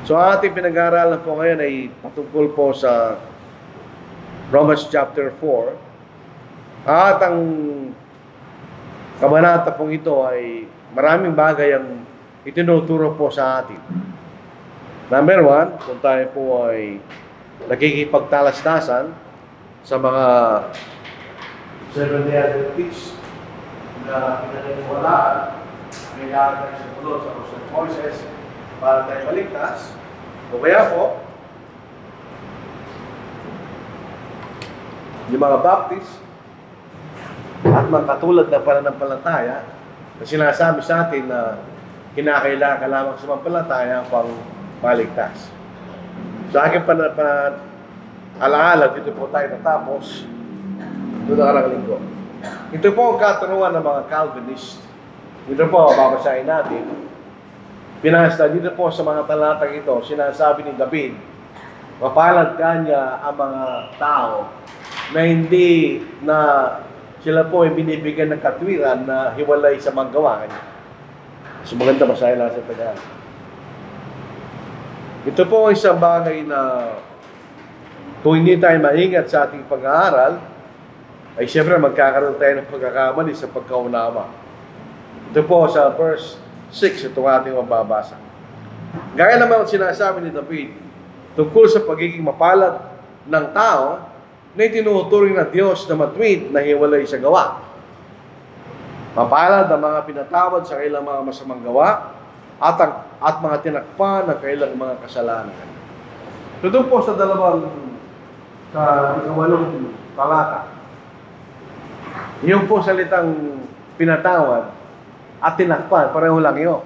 So ating pinag-aaralan po ngayon ay patungkol po sa Romans chapter 4. At ang kabanata pong ito ay maraming bagay ang itinuturo po sa atin. Number 1, kung tayo po ay nakikipagtalasdasan sa mga Seventh-day Adventists na pinaniniwalaan may gagawin sa tulad sa Cross of Moses para tayo maligtas. O kaya po, yung mga Baptist at mga katulad na pananampalataya na sinasabi sa atin na kinakailangan ka lamang sa pampalataya pang maligtas. Sa aking alaala, dito po tayo natapos doon nakarang linggo. Ito po ang katanungan ng mga Calvinist. Dito po, babasahin natin. Binasa dito po sa mga talatang ito, sinasabi ni David, mapalad kanya ang mga tao na hindi na sila po ay binibigyan ng katwiran na hiwalay sa mga gawain. So maganda basahin lang sa Tagalog. Ito po ang isang bagay na kung hindi tayo maingat sa ating pag-aaral, ay siyempre magkakaroon tayo ng pagkakamali sa pagkaunawa. Ito po sa verse 6, itong ating mababasa. Gaya naman ang sinasabi ni David, tungkol sa pagiging mapalad ng tao na itinuturing ng Diyos na matuwid na hiwalay sa gawa. Mapalad ang mga pinatawad sa kailang mga masamang gawa at mga tinakpan ng kailang mga kasalanan. So doon po sa ikawalong talata, yung po salitang pinatawad at tinakpan, pareho lang yun.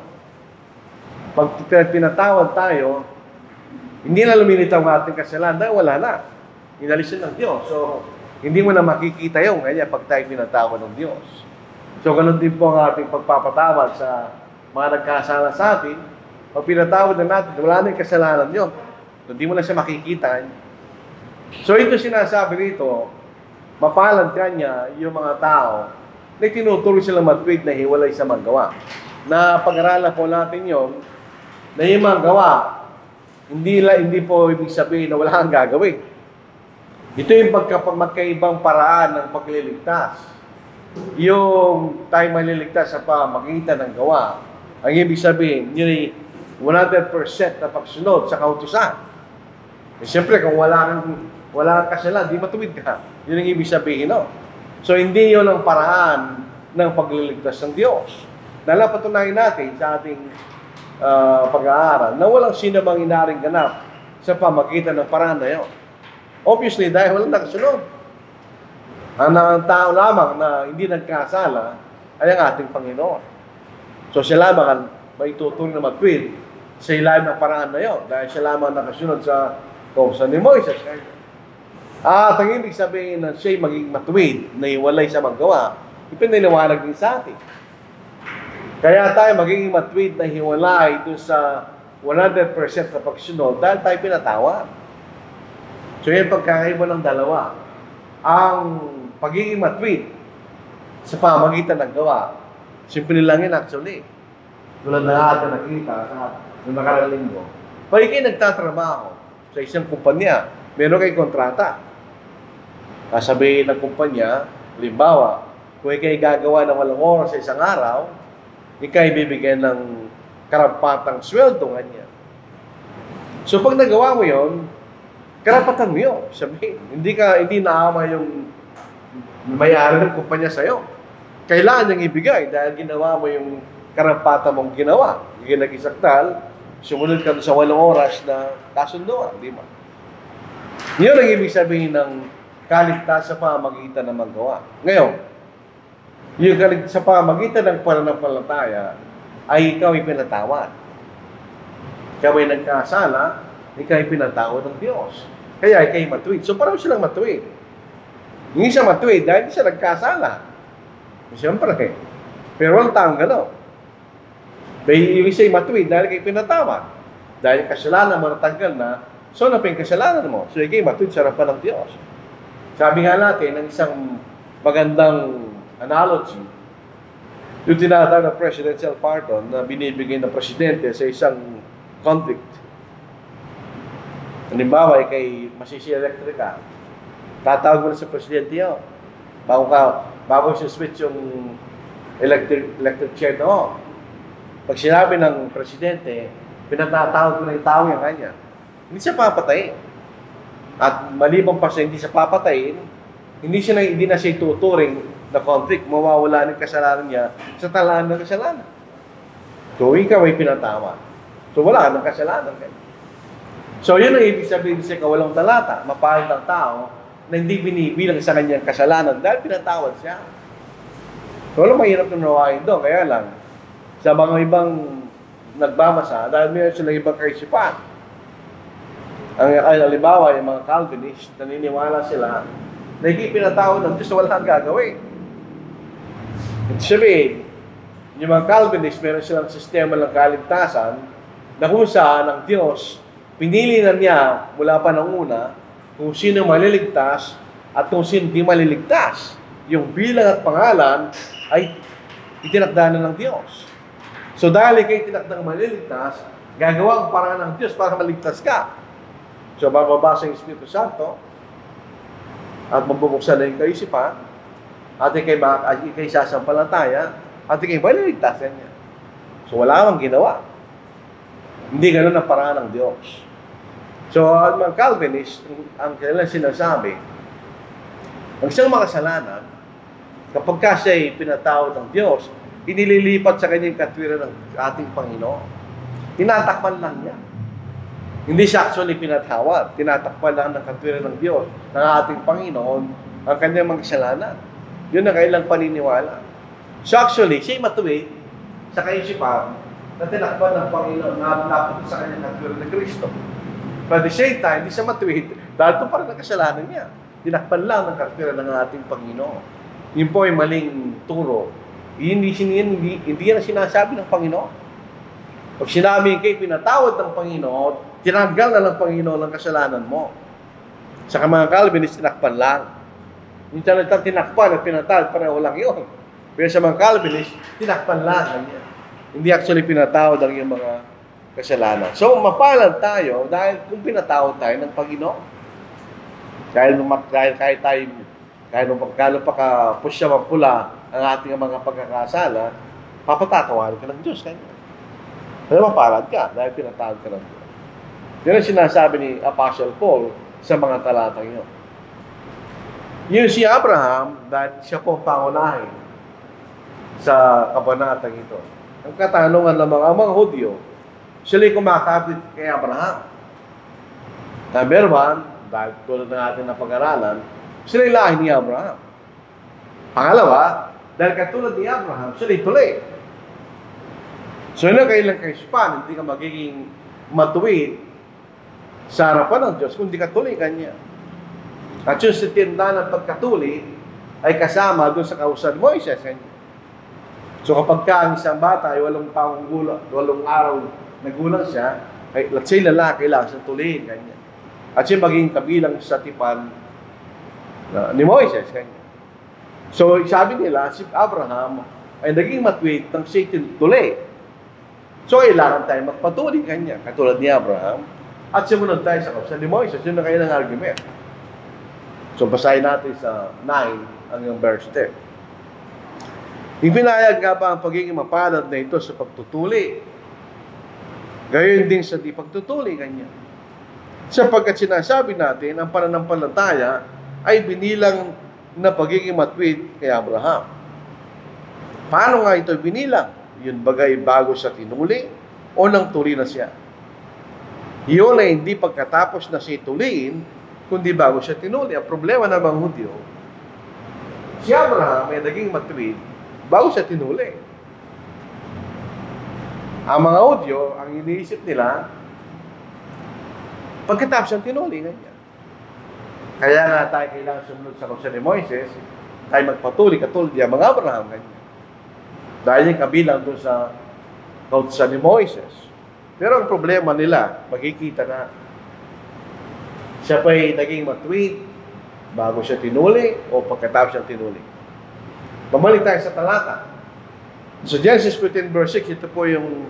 Pag pinatawad tayo, hindi na lumilitaw ang ating kasalanan dahil wala na. Inalisin ng Diyos. So, hindi mo na makikita yung kanya pag tayo pinatawad ng Diyos. So, ganun din po ang ating pagpapatawad sa mga nagkasala sa atin. Pag pinatawad na natin, wala na yung kasalanan yun. So, hindi mo na siya makikita. So, ito sinasabi rito, mapalad kanya yung mga tao na tinuturo sila matuwid na hiwalay sa magawa. Na pag-aralan po natin yun, na yung mga gawa, hindi po ibig sabihin na wala kang gagawin. Ito yung magkaibang paraan ng pagliligtas. Yung tayo maliligtas sa pamagitan ng gawa, ang ibig sabihin, yun ay 100% na pagsunod sa kautusan. Eh, siyempre, kung wala kang kasalanan, di matuwid ka. Yun ang ibig sabihin, no? So, hindi yun ang paraan ng pagliligtas ng Diyos. Napatunayan natin sa ating pag-aaral na walang sino mang inaring ganap sa pamagitan ng paraan na yun. Obviously, dahil walang nakasunod. Ang tao lamang na hindi nagkasala ay ang ating Panginoon. So, siya lamang ang maituturing na matuwid sa ilalim ng paraan na yun dahil siya lamang nakasunod sa kautusan ni Moises. At ang ibig sabihin na siya'y maging matuwid na iwalay sa magawa, ipiniliwanag din sa atin. Kaya tayo magiging matuwid na hiwalay doon sa 100% na pagsunod dahil tayo pinatawad. So yan pagkakaiba ng dalawa. Ang pagiging matuwid sa pamagitan ng gawa, simple lang yun actually. Tulad na natin nakita sa nakarang linggo. Pag ikay nagtatrabaho sa isang kumpanya, meron kay kontrata. Sasabihin ng kumpanya, halimbawa, kung ikay gagawa ng 8 oras sa isang araw, ikay bibigyan ng karapatang sweldo kanya. So pag nagawa mo yon, karapatan mo yun. Sabihin, hindi naama yung may-ari ng kumpanya sa'yo. Kailangan niyang ibigay dahil ginawa mo yung karapatan mong ginawa. Yung nag-isaktal, sumunod ka sa 8 oras na kasunduan, di ba? Yun ang ibig sabihin ng kaligtas sa pamagitan ng magawa. Ngayon, yung sa pamagitan ng pananampalataya ay ikaw ay pinatawad. Ikaw ay nagkasala, ikaw ay pinatawad ng Diyos. Kaya ikaw ay matuwid. So parang silang matuwid. Hindi siya matuwid dahil hindi siya nagkasala. Siyempre. Pero ang taong gano'n. Yung isa ay matuwid dahil ikaw ay pinatawad. Dahil kasalanan mo natanggal na, so na pa yung kasalanan mo. So ikaw ay matuwid sa harapan ng Diyos. Sabi nga natin, ng isang magandang analogy, yung tinatawag na presidential pardon na binibigay ng presidente sa isang convict Halimbawa, kay Masisi Electric ka, tatawag mo na sa presidente yun. Bago siya switch yung electric chair no. Pag sinabi ng presidente, pinatatawag ko na yung tao yung kanya. Hindi siya papatayin. At maliban pa siya hindi siya papatayin, hindi na siya tuturing na conflict, mawawala ng kasalanan niya sa talaan ng kasalanan. So, ikaw ay pinatama. So, wala ka ng kasalanan. So, yun ang ibig sabihin sa kawalang talata. Mapalad ang tao na hindi binibilang sa kanyang kasalanan dahil pinatawad siya. So, walang mahirap na nawain doon. Kaya lang, sa mga ibang nagbamasa, dahil mayroon silang ibang kaisipan. Halimbawa, yung mga Calvinist, naniniwala sila na hindi pinatawad ng Diyos na wala kang gagawin. Ibig sabihin, yung mga Calvinist, meron silang sistema ng kaligtasan na kung saan ang Diyos, pinili na niya mula pa ng una kung sino maliligtas at kung sino di maliligtas. Yung bilang at pangalan ay itinakda na ng Diyos. So dahil kayo tinakdang maliligtas, gagawa ang paraan ng Diyos para maligtas ka. So bababasa yung Espiritu Santo at mabubuksan na yung kaisipan at ikay sasampalataya at ikay maliligtasan niya. So wala kang ginawa. Hindi ganun ang paraan ng Diyos. So ang mga Calvinist, ang kailan sinasabi, ang isang makasalanan, kapag ka siya'y pinatawad ng Diyos, inililipat sa kanyang katwiran ng ating Panginoon. Tinatakpan lang niya. Hindi siya actually pinatawad. Tinatakpan lang ng katwiran ng Diyos, ng ating Panginoon, ang kanyang mga kasalanan. Yun ang kailang paniniwala. So actually, siya'y matuwid sa kaisipan na tinakpan ng Panginoon na napit sa kanyang katwiran ng Kristo. But at the same time, hindi siya matuwid dahil ito pa rin ang kasalanan niya. Tinakpan lang ng katwiran ng ating Panginoon. Yun po ay maling turo. Hindi yan sinasabi ng Panginoon. Pag sinabi kayo pinatawad ng Panginoon, tinanggal na ng Panginoon ang kasalanan mo. Sa mga Calvinist, tinakpan lang. Yung talagang tinakpan at pinatawad, pareho lang yun. Pero sa mga Calvinist, tinakpan lang. Hindi actually pinatawad ang yung mga kasalanan. So, mapalad tayo dahil kung pinatawad tayo ng Panginoon. Dahil magkano pa ka-pusya mapula ang ating mga pagkakasala, papatatawarin ka ng Diyos. Kaya mapalad ka dahil pinatawad ka ng Diyos. Yan ang sinasabi ni Apostle Paul sa mga talatang yun. Yung si Abraham, dahil siya po pangunahin sa kabanatang ito. Ang katanungan ng mga Hudyo, sila'y kumakapit kay Abraham. Number one, dahil tulad ng ating napag-aralan, sila'y lahi ni Abraham. Pangalawa, dahil katulad ni Abraham, sila'y tuloy. So yun ang kailang kaisipan, hindi ka magiging matuwid sa harapan ng Diyos kung di ka tuloy kanya. At yung sa tinda ng pagkatuli ay kasama doon sa kausan Moises. So kapag ka ang isang bata ay 8 araw nagulang siya, ay let's say lalaki lang sa tulihin kanya. At siya maging kabilang sa tipan ni Moises kanya. So sabi nila, si Abraham ay naging matwid ng Satan tuloy. So kailangan tayo magpatuloy kanya, katulad ni Abraham. At sumunod tayo sa kausan ni Moises, yun na kayo ng argument. So basahin natin sa 9 hanggang verse 10. Ipinahayag nga ba ang pagiging mapalad na ito sa pagtutuli? Gayon din sa di pagtutuli kanya. Sapagkat sinasabi natin, ang pananampalataya ay binilang na pagiging matwid kay Abraham. Paano nga ito binilang? Yun bagay bago sa tinuli o nang tuli na siya? Iyon ay hindi pagkatapos na siya tuliin, kundi bago siya tinuli. Ang problema ng mga Hudyo, si Abraham ay naging matuwid bago siya tinuli. Ang mga Hudyo, ang iniisip nila, pagkatapos siyang tinuli, ganyan. Kaya nga tayo kailangan sumunod sa kausan ni Moises, tayo magpatuloy katulad niya mga Abraham, ganyan. Dahil yung kabilang doon sa kausan ni Moises. Pero ang problema nila, makikita na siya pa'y naging matuwid bago siya tinuli o pagkatapos siyang tinuli. Bumalik tayo sa talata. So Genesis 15 verse 6, ito po yung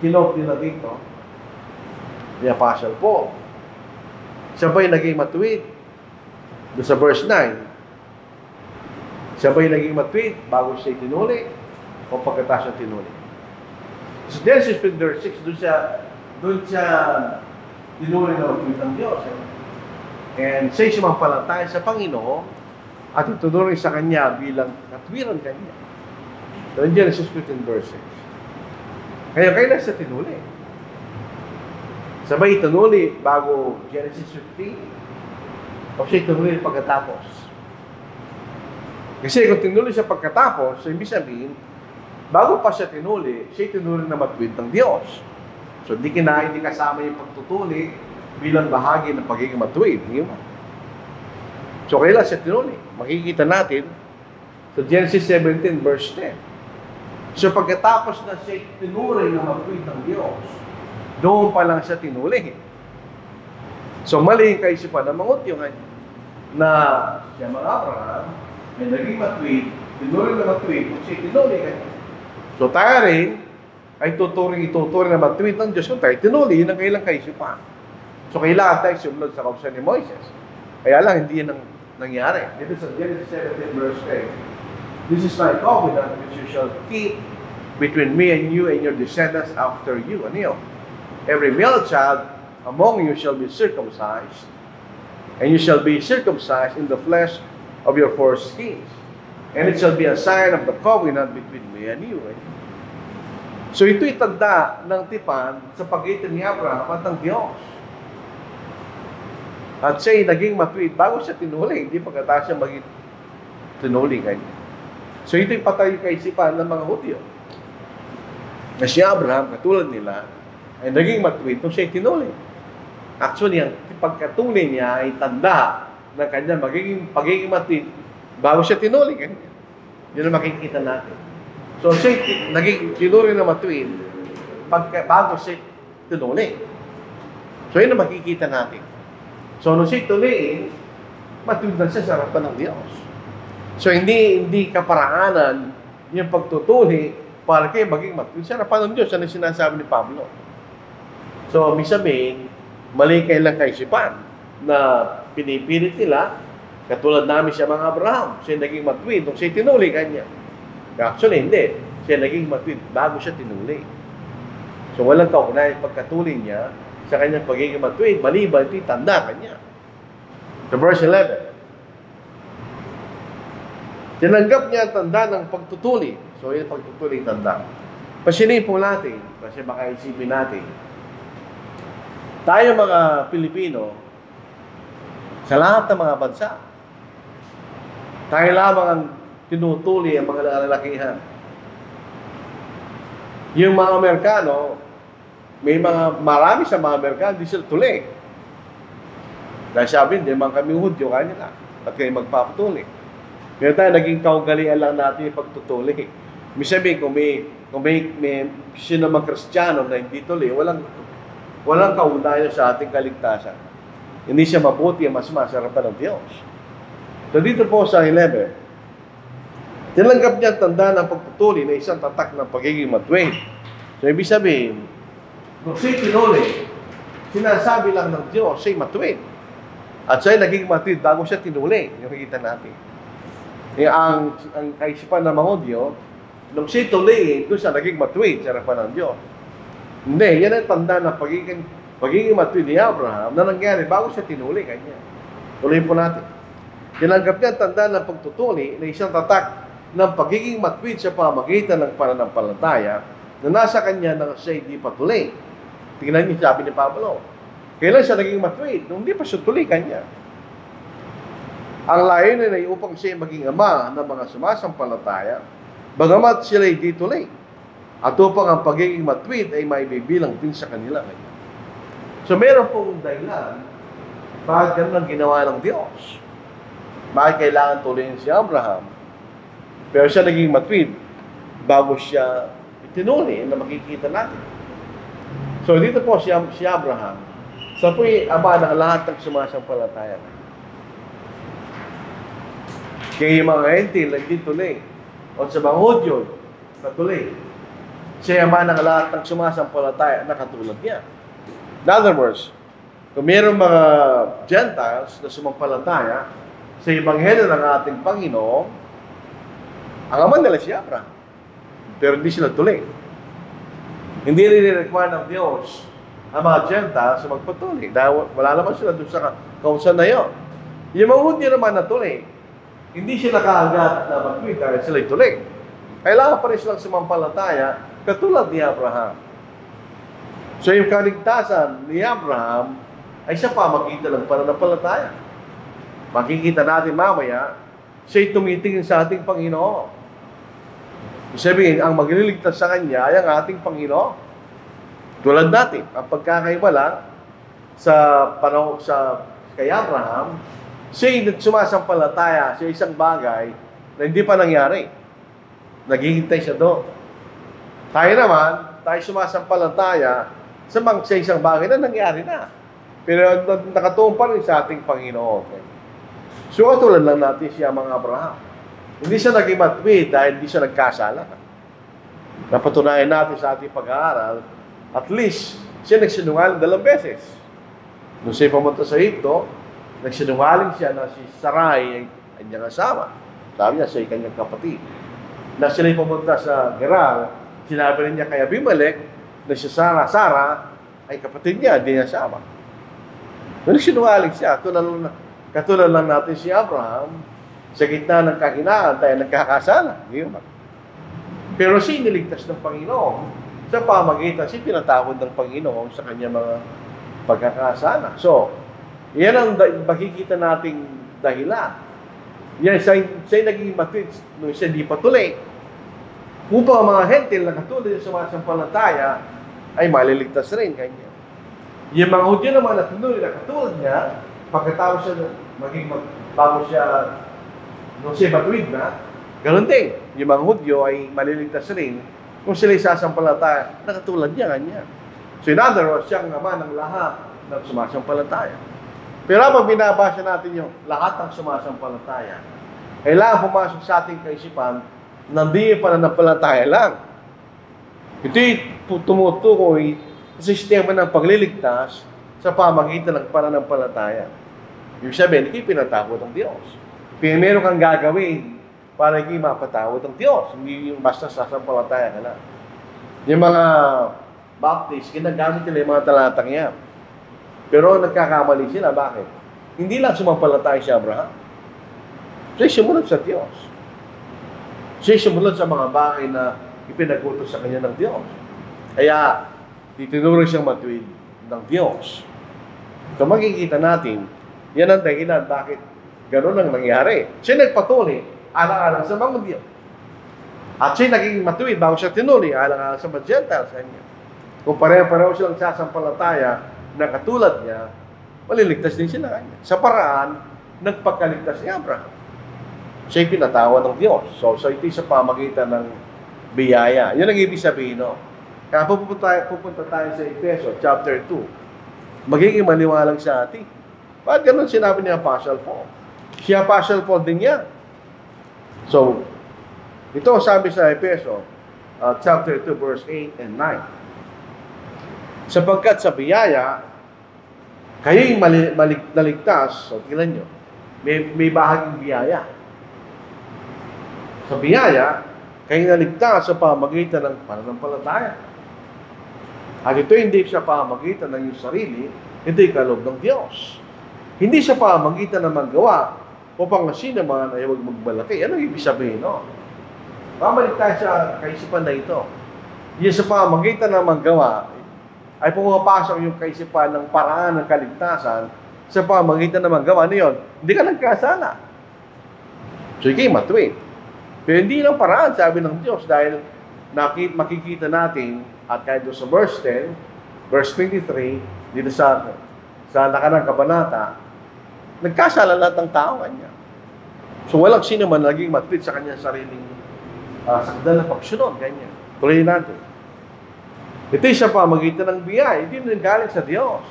kinok nila dito ni Apostle Paul. Siya ba'y naging matuwid? Doon sa verse 9. Siya ba'y naging matuwid bago siya tinuli? O pagkatapos siya tinuli? So Genesis 15 verse 6, doon siya tinuli na matuwid ng Diyos. And siya sumampalataya sa Panginoon at itunuloy sa Kanya bilang katwiran Kanya. So in Genesis 15 verse 6. Kailan siya tinuli? Sabay tinuli bago Genesis 15? O siya tinuli pagkatapos? Kasi kung tinuli siya pagkatapos, so ibig sabihin, bago pa siya tinuli, siya tinuli na matuwid ng Diyos. So hindi kasama yung pagtutuli bilang bahagi ng pagiging matuwid. So kailan siya tinuli? Makikita natin sa Genesis 17 verse 10. So pagkatapos na siya tinuri na matuwid ng Diyos, doon pa lang siya tinuli. So mali yung kaisipan ng mga Hudyo na siya mga Abraham ay naging matuwid, tinuri na matuwid, kung siya tinuli kanya. So tayo rin ay ituturing na matuwid ng Diyos kung tayo tinuli, yun ang kailang kaisipan. So kailangan tayo sumunod sa kautusan ni Moises. Kaya lang, hindi yan ang nangyari. Dito sa Genesis 17 verse 8, "This is my covenant which you shall keep between me and you and your descendants after you." Ano yun? "Every male child among you shall be circumcised, and you shall be circumcised in the flesh of your foreskins, and it shall be a sign of the covenant between me and you." So ito'y tanda ng tipan sa pagitan ni Abraham at ng Diyos. At siya'y naging matuwid bago siya tinuli, hindi pagkatapos siya maging tinuli kanya. So ito'y patay kaisipan ng mga Hudyo. Na si Abraham, katulad nila, ay naging matuwid nung siya'y tinuli. Actually, ang pagkatuli niya ay tanda ng kanya pagiging matuwid bago siya tinuli kanya. Yun ang makikita natin. So siya'y naging tinuli na matuwid bago siya tinuli. So yun ang makikita natin. So, nung siya tuliin, matuwid na siya sa harapan ng Diyos. So, hindi kaparaanan yung pagtutuli para kayo maging matuwid sa harapan ng Diyos. Ano yung sinasabi ni Pablo? So, may sabihin, mali kailang kaisipan na pinipilit nila, katulad namin siya mga Abraham, siya naging matuwid nung siya tinuli kanya. Actually, hindi. Siya naging matuwid bago siya tinuli. So, walang kaugnay pagkatuli niya sa kanyang pagiging matuwid, maliban ito'y tanda kanya. So verse 11. Tinanggap niya ang tanda ng pagtutuli. So yung pagtutuli tanda. Pasinin po natin, kasi baka isipin natin, tayo mga Pilipino, sa lahat ng mga bansa, tayo lamang ang tinutuli ang mga lalakihan. Yung mga Amerikano, marami sa mga Amerikano, di sila tuli. Dahil sabi, hindi man kami Hudyo kanila. At kayo magpapatuli. Kaya tayo, naging kaugalian lang natin yung pagtutuli. May sabihin, kung may sino mang Kristiyano na hindi tuli, walang kaugnayan sa ating kaligtasan. Hindi siya mabuti, mas masarapan ng Diyos. So dito po sa 11, tinanggap niya tanda ng pagtutuli na isang tatak ng pagiging matuwid. So ibig sabihin, kung siya'y tinuli, sinasabi lang ng Diyos, siya'y matuwid. At siya'y naging matuwid bago siya tinuli. Yung nakikita natin. Ang kaisipan ng mga Hudyo, nung siya'y tuli, doon siya naging matuwid sa harapan ng Diyos. Hindi, yan ang tanda ng pagiging matuwid ni Abraham na nangyari bago siya tinuli kanya. Tuloy po natin. Tinanggap niya ang tanda ng pagtutuli na isang tatak ng pagiging matuwid sa pamagitan ng pananampalataya na nasa kanya na siya hindi patuli. Tingnan niyo sabi ni Pablo. Kailan siya naging matuwid? Nung hindi pa siya tuli kanya. Ang layunin ay upang siya maging ama ng mga sumasampalataya, bagamat sila hindi tuli. At upang ang pagiging matuwid ay maibibilang din sa kanila. So meron pong dahilan bakit ganun ang ginawa ng Diyos. Bakit kailangan tuloyin si Abraham? Pero siya naging matuwid bago siya itinuli na makikita natin. So dito po si Abraham, sa po'y ama ng lahat ng sumasampalataya. Kaya yung mga hentil, hindi tuloy. O sa mga Hudyo, natuloy. Siya ama ng lahat ng sumasampalataya na katulad niya. In other words, Kung mayroong mga Gentiles na sumampalataya sa Ebanghelyo ng ating Panginoon, ang ama nila si Abraham. Pero hindi sila tuloy. Hindi rin-require ng Diyos ang mga Gentiles sa magpatuloy. Dahil wala naman sila doon sa kausan na yun. Yung mga Hudyo naman na tuloy, hindi sila kaagad na mag-tweet dahil sila tuloy. Kailangan pa rin silang sumampalataya katulad ni Abraham. So yung kaligtasan ni Abraham ay sa pamagitan ng pananampalataya. Makikita natin mamaya, siya'y tumitingin sa ating Panginoon. Sabihin, ang magliligtas sa Kanya ay ang ating Panginoon. Tulad natin, ang pagkakaiba sa panahon sa kay Abraham, siya'y sumasampalataya sa isang bagay na hindi pa nangyari. Naghihintay siya doon. Tayo naman, tayo sumasampalataya sa isang bagay na nangyari na. Pero nakatuon pa rin sa ating Panginoon. So, katulad lang natin siya mga Abraham. Hindi siya naging matwid dahil hindi siya nagkasala. Napatunayan natin sa ating pag-aaral, at least, siya nagsinungaling 2 beses. Nung siya pumunta sa Egypto, nagsinungaling siya na si Sarai ay niyang asawa. Sabi niya, siya ay kanyang kapatid. Na sila pumunta sa Gerar, sinabi niya kay Abimelech na si Sara ay kapatid niya, hindi niya asawa. Nagsinungaling siya. Katulad lang natin si Abraham, sa gitna ng kahinaan tayo nagkakasala. Pero siya niligtas ng Panginoon sa pamagitan, siya pinatawad ng Panginoon sa kanyang mga pagkakasala. So, yan ang makikita nating dahilan. Yan, siya naging matwid nung siya di patuloy. Upang ang mga hentil na katulad yung sumasampalataya ay maliligtas rin kanya. Yung mga Hudyo naman na tuloy na katulad niya, pagkatapos siya bago siya nung siya matwid na, ganun din. Yung mga Hudyo ay maliligtas rin kung sila'y sasampalataya na katulad niya kanya. So in other words, siyang naman ang lahat ng sumasampalataya. Pero habang binabasa natin yung lahat ng sumasampalataya, kailangan pumasok sa ating kaisipan na hindi pananampalataya lang. Ito'y tumutukoy sa sistema ng pagliligtas sa pamagitan ng pananampalataya. Yung sabihin, hindi pinatawad ng Diyos. Pero meron kang gagawin para hindi mapatawad ng Diyos. Hindi yung basta sasampalataya ka lang. Yung mga Baptist, ginagamit nila yung mga talatang yan. Pero nagkakamali sila. Bakit? Hindi lang sumampalataya si Abraham. Siya sumunod sa Diyos. Siya sumunod sa mga bagay na ipinagutos sa kanya ng Diyos. Kaya, titinuro siyang matuwid ng Diyos. So makikita natin, yan ang dahilan bakit gano'n ang nangyari. Siya nagpatuloy, alang-alang sa mga Diyos. At siya naging matuwid bago siya tinuli, alang-alang sa mga Gentiles sa kanya. Kung pareho-pareho silang sasampalataya na katulad niya, maliligtas din sila kanya. Sa paraan, nagpagkaligtas ni Abraham. Siya'y pinatawad ng Diyos. So ito sa pamagitan ng biyaya. Yun ang ibig sabihin, no? Kaya pupunta tayo sa Efeso, chapter 2. Magiging maliwalang sa atin. Bakit ganun sinabi ni Apostle Paul? Si Apostle Paul din yan. So, ito sabi sa Efeso, chapter 2, verse 8 and 9. Sapagkat sa biyaya, kayo'y naligtas, so tingnan nyo, may bahaging biyaya. Sa biyaya, kayo'y naligtas sa pamagitan ng pananampalataya. At ito hindi sa pamagitan ng iyong sarili, ito'y kaloob ng Diyos. Hindi sa pamagitan ng maggawa, upang sino man ay huwag magmalaki. Ano ibig sabihin, no? Pamalik tayo sa kaisipan na ito. Yung sa pamagitan ng maggawa, ay pumapasok yung kaisipan ng paraan ng kaligtasan sa pamagitan ng maggawa. Ano yun? Hindi ka nagkasala. So, ikay matuwid. Pero hindi lang paraan, sabi ng Diyos, dahil makikita natin, at kahit doon sa verse 10, verse 23, dito sa nakanang kabanata, nagkasala lahat ng tao kanya. So walang sino man naging matwid sa kanyang sariling sakdal na pagsunod, ganyan. Tuloy natin. Ito'y sa pamagitan ng biyaya, hindi na galing sa Diyos.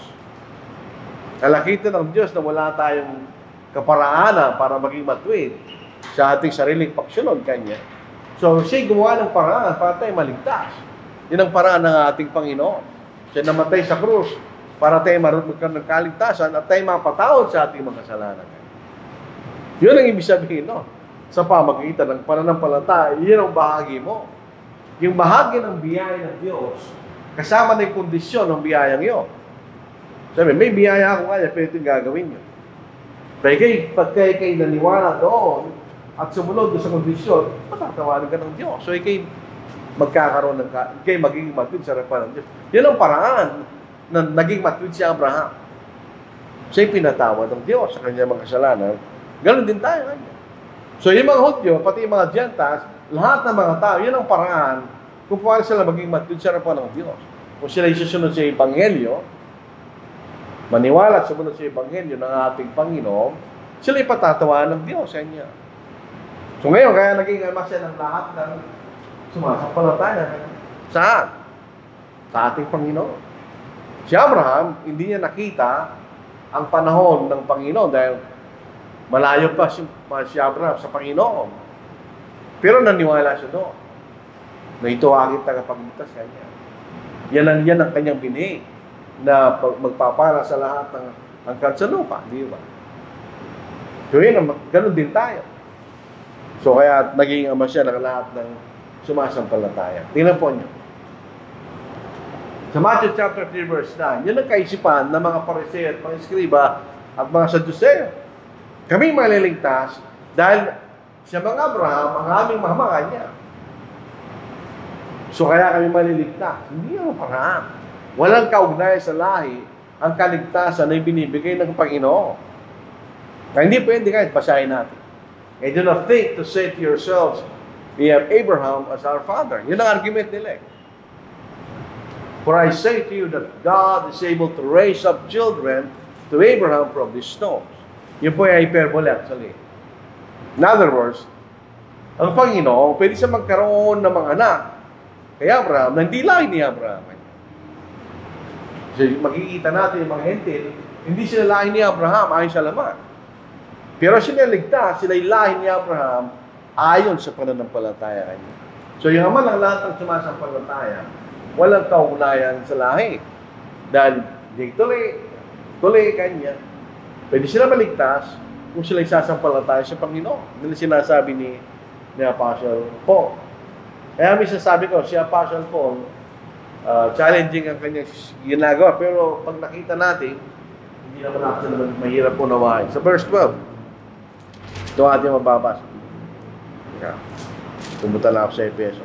Nalakita ng Diyos na wala tayong kaparaanan para maging matwid sa ating sariling pagsunod, kanya. So siya'y gumawa ng paraan para tayo maligtas. Yan ang paraan ng ating Panginoon. Siya namatay sa krus para tayo magkaroon ng kaligtasan at tayo mapatawad sa ating mga kasalanan. Yun ang ibig sabihin, no? Sa pamagitan ng pananampalataya, yun ang bahagi mo. Yung bahagi ng biyaya ng Diyos, kasama na yung kondisyon ng biyayang yun. Sabi, may biyaya ako kaya, pero ito yung gagawin nyo. Pag kayo naniwala doon at sumunod doon sa kondisyon, matatawanan ka ng Diyos. So, kayo magkakaroon ng kayo magiging matwid sa harapan ng Diyos. Yan ang paraan na naging matwid si Abraham. Siya'y pinatawad ng Diyos sa kanyang mga kasalanan. Ganon din tayo kanya. So, yung mga Hudyo, pati yung mga Gentiles, lahat ng mga tao, yun ang paraan kung paano sila maging matwid sa harapan ng Diyos. Kung sila isusunod sa Ebanghelyo, maniwala at sumunod sa Ebanghelyo ng ating Panginoon, sila ipatatawa ng Diyos sa Kanya. So ngayon, kaya naging ama siya ng lahat ng sumasampalataya. Saan? Sa ating Panginoon. Si Abraham, hindi niya nakita ang panahon ng Panginoon dahil malayo pa si Abraham sa Panginoon. Pero naniwala siya doon na ito aking tagapagligtas sa Kanya. Yan ang kanyang binhi na magpapala sa lahat ng angkan sa lupa, di ba? So yun, ganun din tayo. So kaya naging ama siya ng lahat ng sumasampalataya. Tingnan po niyo. Sa Matthew chapter 3 verse 9, yun ang kaisipan ng mga Pariseo at mga Eskriba at mga Sadduseo. Kami maliligtas dahil siya mga Abraham, ang aming mahamakan niya. So kaya kami maliligtas. Hindi ang paraan. Walang kaugnay sa lahi ang kaligtasan na binibigay ng Panginoon. Kaya hindi pwede kahit basahin natin. And do not think to say to yourselves, we have Abraham as our father. Yun ang argument nila. For I say to you that God is able to raise up children to Abraham from these stones. Yun po ay hyperbole actually. In other words, ang Panginoon, pwede siya magkaroon ng mga anak kay Abraham na hindi lahi ni Abraham. So, makikita natin yung mga hentil, hindi sila lahi ni Abraham ayon sa laman. Pero sinaligtas, sila yung lahi ni Abraham ayon sa pananampalataya kanya. So, yung ama ng lahat ng sumasampalataya, walang kaugnayan sa lahi. Dahil, di tuloy kanya. Pwede sila maligtas kung sila isasampalataya sa Panginoon. Nila sinasabi ni Apostle Paul. Kaya may sasabi ko, si Apostle Paul, challenging ang kanyang ginagawa. Pero pag nakita natin, hindi naman natin mahirap unawain. Sa verse 12, ito ating mababasa. Pumunta lang ako sa Efeso.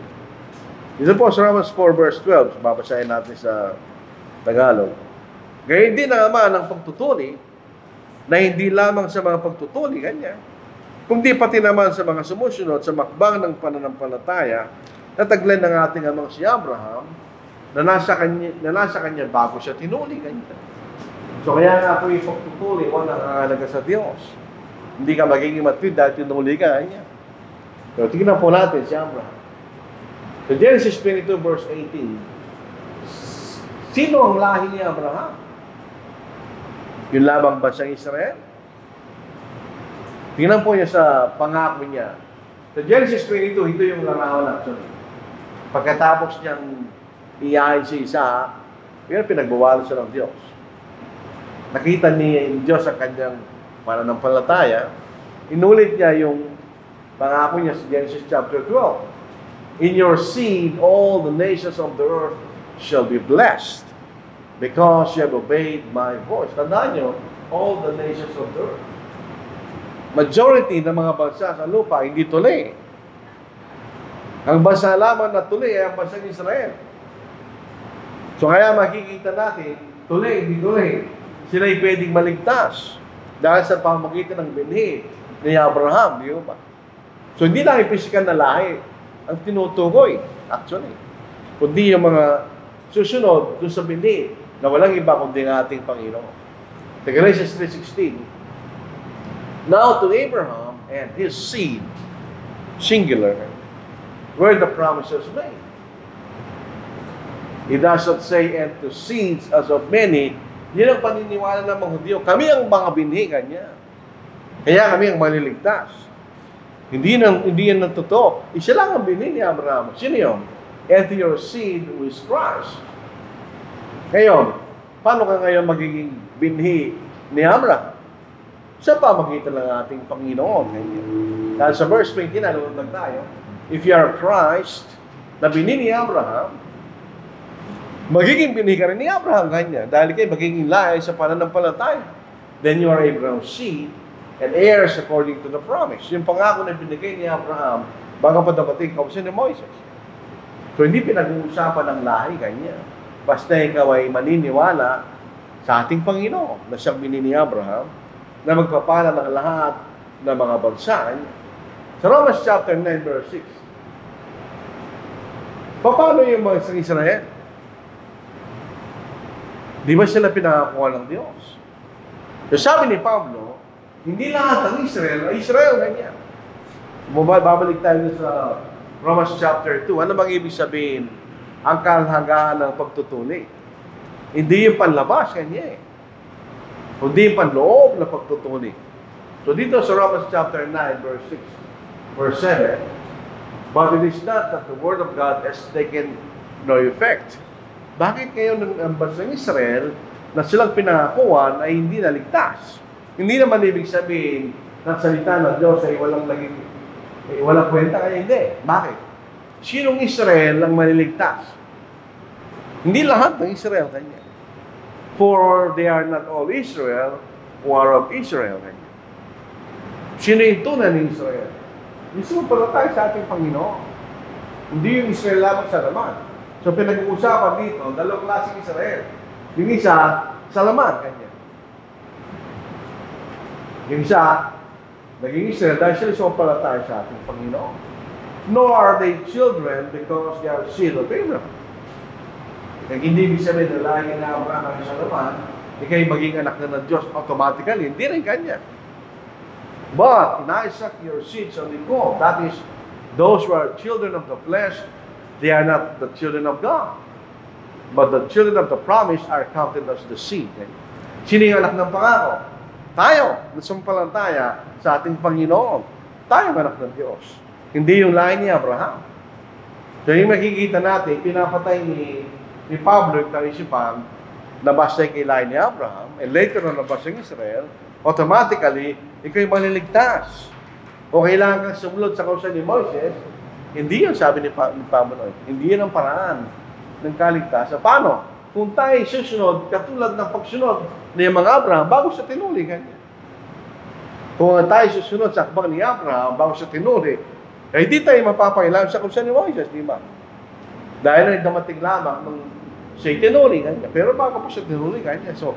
Dito po sa Romans 4 verse 12, babasahin natin sa Tagalog. Gayun din ang ama ng pagtutuli, na hindi lamang sa mga pagtutuli kanya, kundi pati naman sa mga sumusunod sa makbang ng pananampalataya na taglay ng ating amang si Abraham, na nasa kanya bago siya tinuli kanya. So kaya nga po yung pagtutuli, walang nakakalaga sa Diyos. Hindi ka magiging matwid dahil tinuli ka kanya. So tingnan po natin si Abraham. So Genesis 22 verse 18, sino ang lahi ni Abraham? Yung labang bansang Israel? Tingnan po niya sa pangako niya. Sa Genesis 22, ito yung larawan actually. Pagkatapos niyang iyahin si Isa, yun pinagbawalo siya ng Diyos. Nakita ni Diyos ang kanyang pananampalataya, inulit niya yung pangako niya sa Genesis chapter 12. In your seed, all the nations of the earth shall be blessed, because you have obeyed my voice. Tandaan nyo, all the nations of the earth. Majority ng mga bansa sa lupa, hindi tuloy. Ang bansa lamang na tuloy ay ang bansang Israel. So kaya makikita natin, tuloy, hindi tuloy. Sila'y pwedeng maligtas dahil sa pamagitan ng binhi ni Abraham, di ba? So hindi lang yung physical na lahi ang tinutukoy, actually. Kundi yung mga susunod doon sa binhi na walang iba kundi ng ating Panginoon. Sa Galatians 3:16, now to Abraham and his seed, singular, were the promises made. He does not say, and to seeds as of many. Yan ang paniniwala ng mga Hudyo. Kami ang mga binhi kanya. Kaya kami ang maliligtas. Hindi yan ang totoo. Isa lang ang binhi ni Abraham. Sino yun? And to your seed who is Christ. Ngayon, Paano ka ngayon magiging binhi ni Abraham? Sa pamagitan ng ating Panginoon. Dahil sa verse 20, nalulundag tayo, if you are Christ, na binhi ni Abraham, magiging binhi ka rin ni Abraham, ganyan. Dahil kayo magiging lahi sa pananampalataya. Then you are Abraham's seed and heirs according to the promise. Yung pangako na binigay ni Abraham, bago pa dapating kausin ni Moises. So hindi pinag-uusapan ng lahi, ganyan. Basta ikaw ay maniniwala sa ating Panginoon na siyang binhi ni Abraham, na magpapala ng lahat ng mga bansa. Sa Romans chapter 9 verse 6. Paano yung mga isang Israel? Di ba sila pinakakuha ng Diyos? So sabi ni Pablo, hindi lahat ng Israel ay Israel ganyan. Babalik tayo sa Romans chapter 2. Ano bang ibig sabihin? Ang kahalagahan ng pagtutuli. Hindi yung panlabas kanya eh. Kundi yung panloob na pagtutuli. So dito sa Romans chapter 9, verse 6, verse 7, but it is not that the word of God has taken no effect. Bakit kayo ng bansang Israel na silang pinangakuan ay hindi naligtas? Hindi naman ibig sabihin na salita ng Diyos ay walang kwenta kaya hindi. Bakit? Sinong Israel ang maliligtas? Hindi lahat ng Israel kanya. For they are not all Israel who are of Israel. Sino yung tunay ng Israel? Yung pala tayo sa ating Panginoon. Hindi yung Israel lamang sa laman. So pinag-uusapan dito, dalawang klaseng Israel. Yung isa, sa laman. Kanya. Yung isa, naging Israel dahil sila sumampalataya sa ating Panginoon. Nor are they children because they are seed of Abraham. Kaya hindi ibig sabihin na lahi na Abraham ang sa laman, ikay maging anak na ng Diyos automatically. Hindi rin kanya. But in Isaac your seed shall be called. That is, those who are children of the flesh, they are not the children of God. But the children of the promise are counted as the seed. Sino yung anak ng pangako? Tayo, nasumpalataya sa ating Panginoon. Tayo ang anak ng Diyos. Hindi yung lahi ni Abraham. So yung makikita natin, pinapatay ni Pablo yung kaisipan na basta kay lahi ni Abraham, and later na nabasa ng Israel, automatically, ikaw'y maliligtas. O kailangan kang sumunod sa kausan ni Moises, hindi yun sabi ni Pablo. Hindi yun ang paraan ng kaligtasan. Paano? Kung tayo susunod, katulad ng pagsunod ni mga Abraham, bago sa tinuli kanya. Kung tayo susunod sa akbang ni Abraham, bago sa tinuli, eh di tayo mapapailan sa kausan ni Moises, di ba? Dahil na damating lamang ng siya tinuli kanya. Pero bago po siya tinuli kanya. So,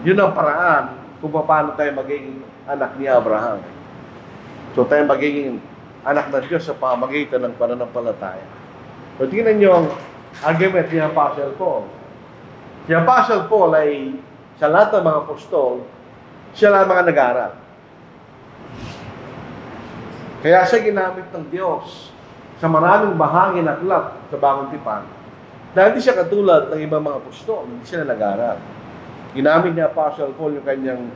yun ang paraan kung paano tayo magiging anak ni Abraham. So, tayo magiging anak ng Diyos sa pamagitan ng pananampalataya. So, tingnan nyo ang argument ni Apostle Paul. Si Apostle Paul ay sa lahat ng mga apostol, siya lamang ang nag-aaral. Kaya siya ginamit ng Diyos sa maraming bahagi ng aklat sa Bagong Tipan. Dahil hindi siya katulad ng ibang mga apostol, hindi siya nag-aaral. Ginamit ni Apostle Paul yung kanyang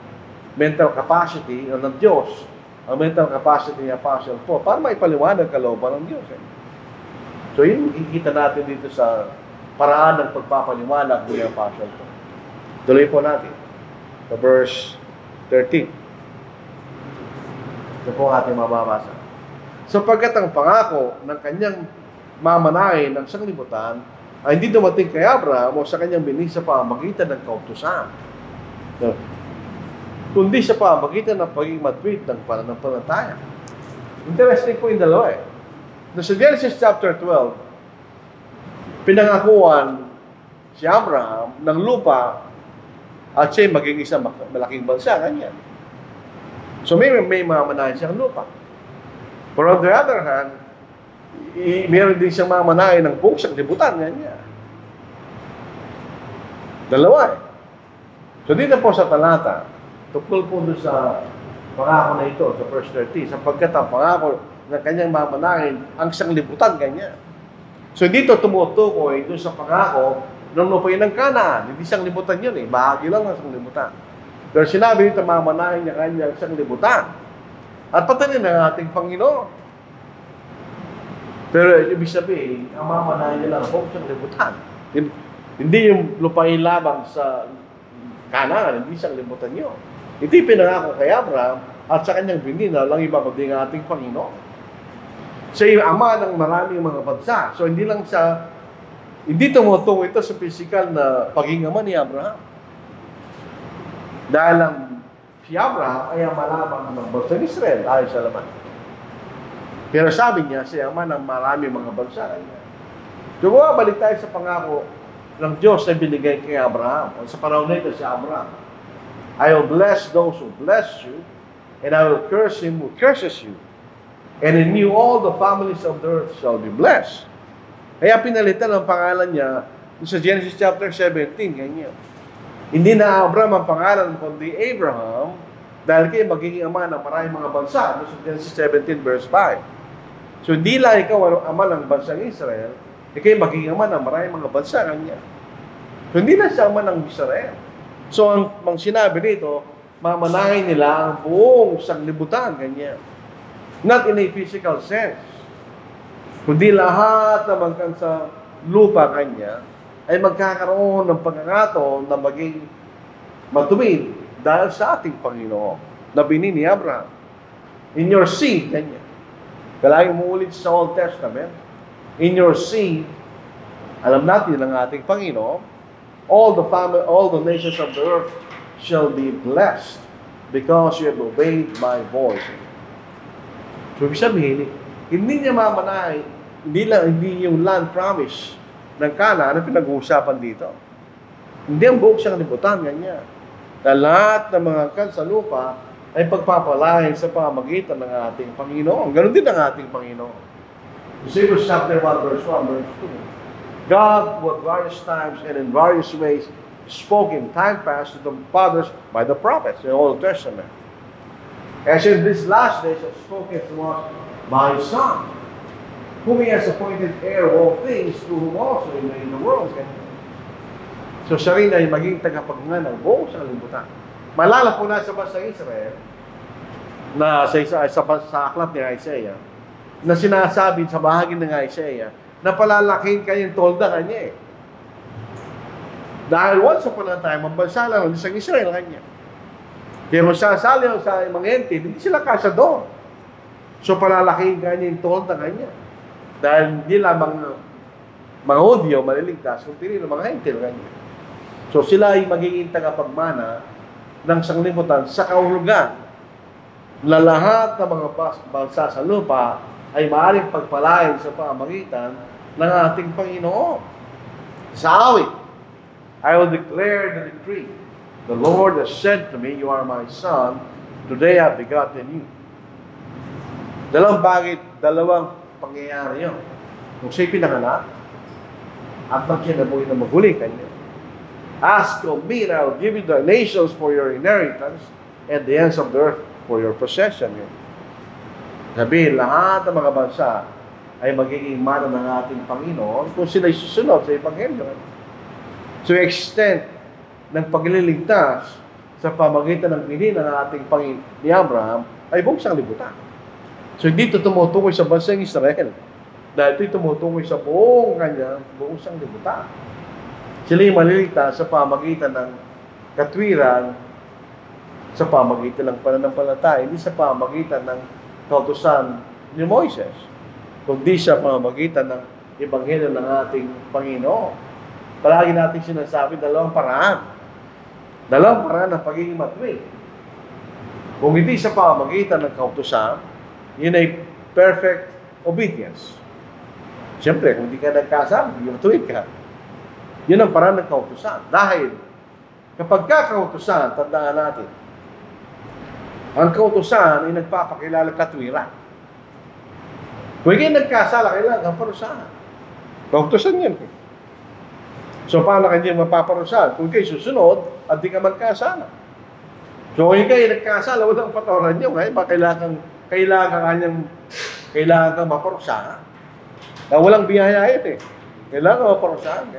mental capacity ng Diyos, ang mental capacity ni Apostle Paul, para maipaliwanag kalooban ng Diyos. So yun, ikita natin dito sa paraan ng pagpapaliwanag ni Apostle Paul. Tuloy po natin sa verse 13. Ito po ating mababasa. Sapagkat ang pangako ng kanyang mamanahin ng sanglibutan ay hindi dumating kay Abraham o sa kanyang binhi sa pamamagitan ng kautusan, kundi sa pamamagitan ng pagiging matwid ng pananampalataya. Interesting po yung dalawa eh. Sa Genesis chapter 12, pinangakuan si Abraham ng lupa at siya maging isang malaking bansa, ganyan. So may mamanahin siyang lupa. But on the other hand, meron din siyang mamanahin ng buong siyang libutan, ganyan. Dalawa eh. So dito po sa talata, tungkol po doon sa pangako na ito, sa verse 30, sapagkat ang pangako ng kanyang mamanahin ang isang libutan, ganyan. So dito tumutukoy doon sa pangako ng lupain ng Kanaan. Hindi siyang libutan yun eh. Bahagi lang ng isang libutan. Pero sinabi dito, mamanahin niya kanyang isang libutan. At pati rin ang ating Panginoon. Pero ibig sabihin, ang mamanahin niya lang buong isang libutan. Hindi yung lupain lamang sa Kanaan, hindi siyang limutan nyo. Ito yung pinangako kay Abraham at sa kanyang binina, lang iba kundi ang ating Panginoon. Siya yung ama ng maraming mga bansa. So hindi lang siya, hindi tumutungo ito sa physical na pagiging ama ni Abraham. Dahil ang si Abraham ay ama lamang ng bansa ng Israel, ayon sa laman. Pero sabi niya, siya ama ng maraming mga bansa. So balik tayo sa pangako ng Diyos na binigay kay Abraham. Sa panahon nito si Abraham, I will bless those who bless you, and I will curse him who curses you. And in you all the families of the earth shall be blessed. Kaya pinalitan ang pangalan niya sa Genesis chapter 17, ganyan. Hindi na Abraham ang pangalan, kundi Abraham, dahil kayo magiging ama ng maraming mga bansa. Sa Genesis 17 verse 5. So hindi lang ikaw ang ama ng bansang Israel, kayo magiging ama ng maraming mga bansa, ganyan. So hindi na siya ama ng Israel. So ang sinabi dito, mamanahin nila ang buong sanglibutan, ganyan. Not in a physical sense. Kundi lahat na magkan sa lupa kanya ay magkakaroon ng pagkakataon na maging matuwid dahil sa ating Panginoon na binini ni Abraham. In your seed, ganyan. Kalagi mo ulit sa Old Testament, in your seed, alam natin ng ating Panginoon, all the nations of the earth shall be blessed because you have obeyed my voice. So, ibig sabihin, hindi niya mamanahin, hindi yung land promise ng Kanaan na pinag-uusapan dito. Hindi ang buong siyang libutan, ganyan. Na lahat ng mga kan sa lupa ay pagpapalain sa pamagitan ng ating Panginoon. Ganon din ang ating Panginoon. Hebrews chapter 1, verse 1, verse 2. God, who at various times and in various ways spoke in time past to the fathers by the prophets in the Old Testament, as in these last days has spoken to us by His Son, whom He has appointed heir of all things, through whom also He made the world. So siya rin ay maging tagapagmana ng buong sanglibutan. Malala po na sa bansang Israel, na sa aklat ni Isaiah, na sinasabi sa bahagi ng Isaiah, na palalaking kayong tolda kanya eh. Dahil once upon a time, ang bansa lang ng isang Israel kanya. Kaya kung sasali sa mga ente, hindi sila kasya doon. So palalaking kanya yung tolda kanya. Dahil hindi lamang mga Hudyo maliligtas, kundi rin mga ente kanya. So sila ay magiging tagapagmana ng sanglibutan sa kahulugan na lahat ng mga bansa sa lupa ay maaaring pagpalain sa pamagitan ng ating Panginoon. Sa awit, I will declare the decree. The Lord has said to me, you are my son, today I have begotten you. Dalawang pangyayari yun. Kung siya'y pinanganak, at nang kinabuhi na maghuli kanya. Ask of me, and I will give you the nations for your inheritance, and the ends of the earth for your possession. Sabihin, lahat ng mga bansa ay magiging mana ng ating Panginoon kung sila'y susunod sa Ebanghelyo. So, extent ng pagliligtas sa pamagitan ng pinili ng ating Panginoon ni Abraham ay buong sanglibutan. So, hindi ito tumutukoy sa bansang Israel. Dahil ito tumutukoy sa buong sanglibutan. Sila'y maliligtas sa pamagitan ng katwiran, sa pamagitan ng pananampalataya, hindi sa pamagitan ng kautusan ni Moises, kundi sa pamamagitan ng Ebanghelyo ng ating Panginoon. Palagi natin sinasabi, dalawang paraan ng pagiging matuwid. Kung hindi sa pamamagitan ng kautusan, yun ay perfect obedience. Siyempre, kung hindi ka nagkasama, hindi matuwid ka. Yun ang paraan ng kautusan. Dahil, kapag kautusan, tandaan natin, ang kautusan ay nagpapakilala katwiran. Kung kayo nagkasala, kailangan parusahan. Kautusan yan. So, paano kayo mapaparusahan? Kung kayo susunod, at di ka magkasala. So, kung kayo nagkasala, walang patawaran nyo. Kailangan kang maparusahan. Walang biyaya ito eh. Kailangan maparusahan.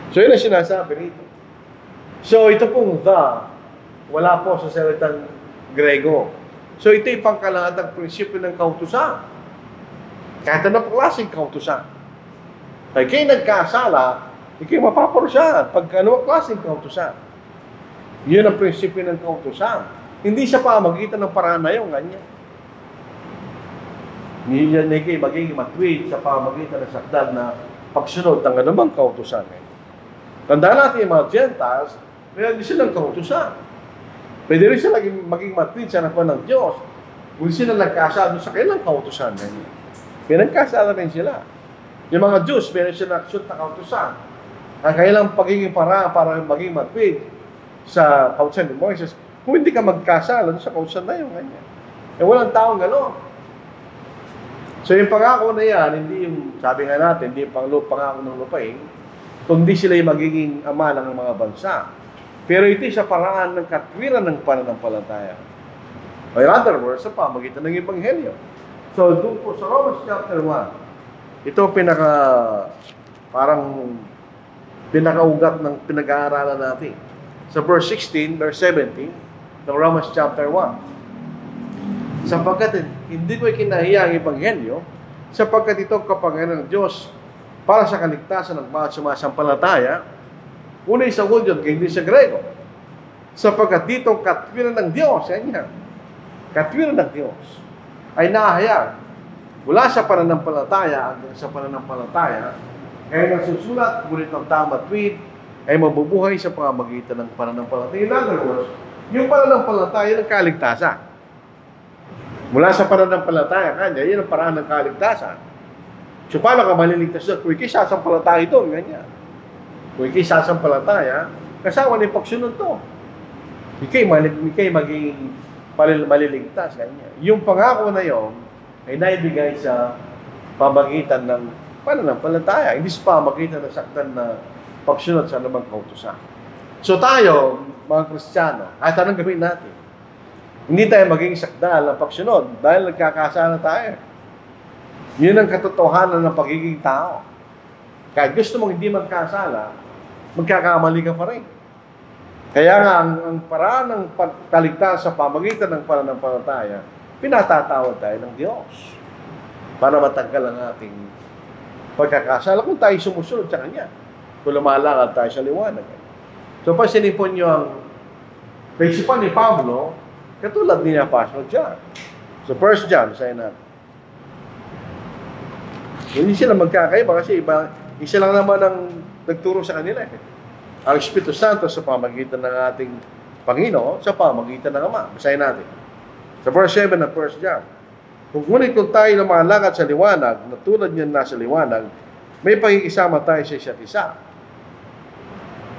So, yun ang sinasabi rito. So, ito pong wala po sa salitang Grego. So, ito yung pangkalahatang prinsipyo ng kautusan. Kahit anong klaseng kautusan. Kaya kayo nagkasala, ikay mapaparusahan pag ano ang klaseng kautusan. Yun ang prinsipyo ng kautusan. Hindi sa pamagitan ng paraan na yung ganyan. Hindi yan ikay magiging matwid sa pamagitan ng sakdal na pagsunod ng anumang kautusan. Tandaan natin yung mga Gentiles, mayroon din silang kautusan. Pwede rin sila maging matwid sa harapan ng Diyos kung sila nagkasala sa kailang kautusan. Pinagkasala rin sila. Yung mga Diyos, meron silang aksyon na kautusan. Ang kailang pagiging para maging matwid sa kautusan ni Moises, kung hindi ka magkasala sa kautusan na yung ganyan. Walang taong gano'n. So yung pangako na yan, hindi yung, sabi nga natin, hindi yung pangako ng lupain, kundi sila yung magiging ama ng mga bansa. Pero ito sa paraan ng katwiran ng pananampalataya. O in other words, sa pamagitan ng Ebanghelyo. So doon po sa Romans chapter 1, ito pinakaugat ng pinag-aaralan natin. Sa verse 16, verse 17, ng Romans chapter 1. Sapagkat hindi ko ikinahiya ang Ebanghelyo, sapagkat ito kapangyarihan ng Diyos para sa kaligtasan ng bawat sumasampalataya, una sa Hudyo at hindi sa Grego. Sapagkat dito katwiran ng Diyos, katwiran ng Diyos, ay nahayag mula sa pananampalataya hanggang sa pananampalataya, kaya nasusulat, ngunit ang tamang tweet ay mabubuhay sa pamamagitan ng pananampalataya. In other words, yung pananampalataya ng kaligtasan. Mula sa pananampalataya kanya, yun ang paraan ng kaligtasan. So, paano ka maliligtas doon? Kung ikisasampalataya ito, ganyan. Kung ikisasampalataya, kasama ni pagsunod to. Ikay magiging maliligtas, ganyan. Yung pangako na yon ay naibigay sa pamagitan ng pananampalataya, hindi sa pamagitan ng saktan na pagsunod sa anumang kautusan. So tayo, mga Kristiyano, kahit anong gawin natin, hindi tayo maging sakdal ng pagsunod dahil nagkakasala tayo. Yun ang katotohanan ng pagiging tao. Kahit gusto mong hindi magkasala, magkakamali ka pa rin. Kaya nga, ang paraan ng kaligtasan sa pamagitan ng pananampalataya, pinatatawad tayo ng Diyos para matanggal ang ating pagkakasala kung tayo sumusunod sa Kanya. Kung lumalakad tayo sa liwanag. So, pasinipon nyo ang principal ni Pablo, katulad ni Apostle John. So, 1 John, sayo natin. Hindi sila magkakaiba kasi isa lang naman ang nagturo sa kanila. Ang Espiritu Santo sa pamagitan ng ating Panginoon, sa pamagitan ng Ama. Basahin natin. Sa verse 7 ng 1 John. Kung tayo lumalakad sa liwanag, na tulad niyan nasa liwanag, may pagkikisama tayo sa isa't isa.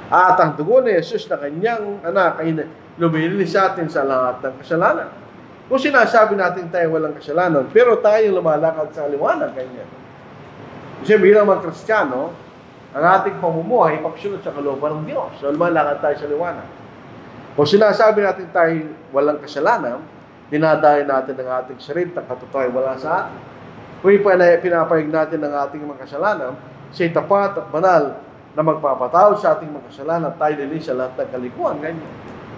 At ang dugo ni Jesus na kanyang anak ay lumilinis sa atin sa lahat ng kasalanan. Kung sinasabi natin tayo walang kasalanan, pero tayo lumalakad sa liwanag, ganyan. Kasi bilang mga Kristiyano, ang ating pamumuhay pagsunod sa kalooban ng Diyos. So, lumalakad tayo sa liwanag. Kung sinasabi natin tayo walang kasalanan, dinadayo natin ang ating sarili at katotohanan wala sa atin. Kung pinapahig natin ang ating mga kasalanan, siya'y tapat at banal na magpapatawad sa ating mga kasalanan at tayo linis sa lahat ng kalikuan. Ganyan.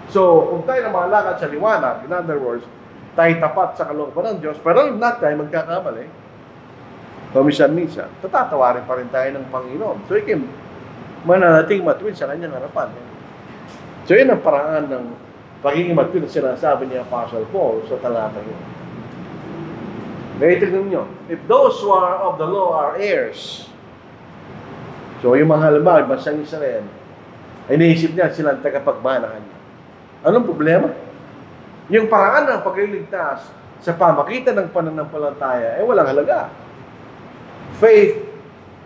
So, kung tayo na malakad sa liwanag, in other words, tayo tapat sa kalooban ng Diyos, pero not tayo magkakamali, minsan, tatatawarin pa rin tayo ng Panginoon. So, ikim, mananating matuwid sa kanyang harapan. So, yun ang paraan ng pagiging matuwid na sinasabi ni Apostle Paul sa talata yun. Ngayon, tignan nyo, if those who are of the law are heirs, so yung mga halimbawa, bansang Israel, ay naisip niya silang tagapagmana kanya. Anong problema? Yung paraan ng pagliligtas sa pamagitan ng pananampalataya ay walang halaga. Faith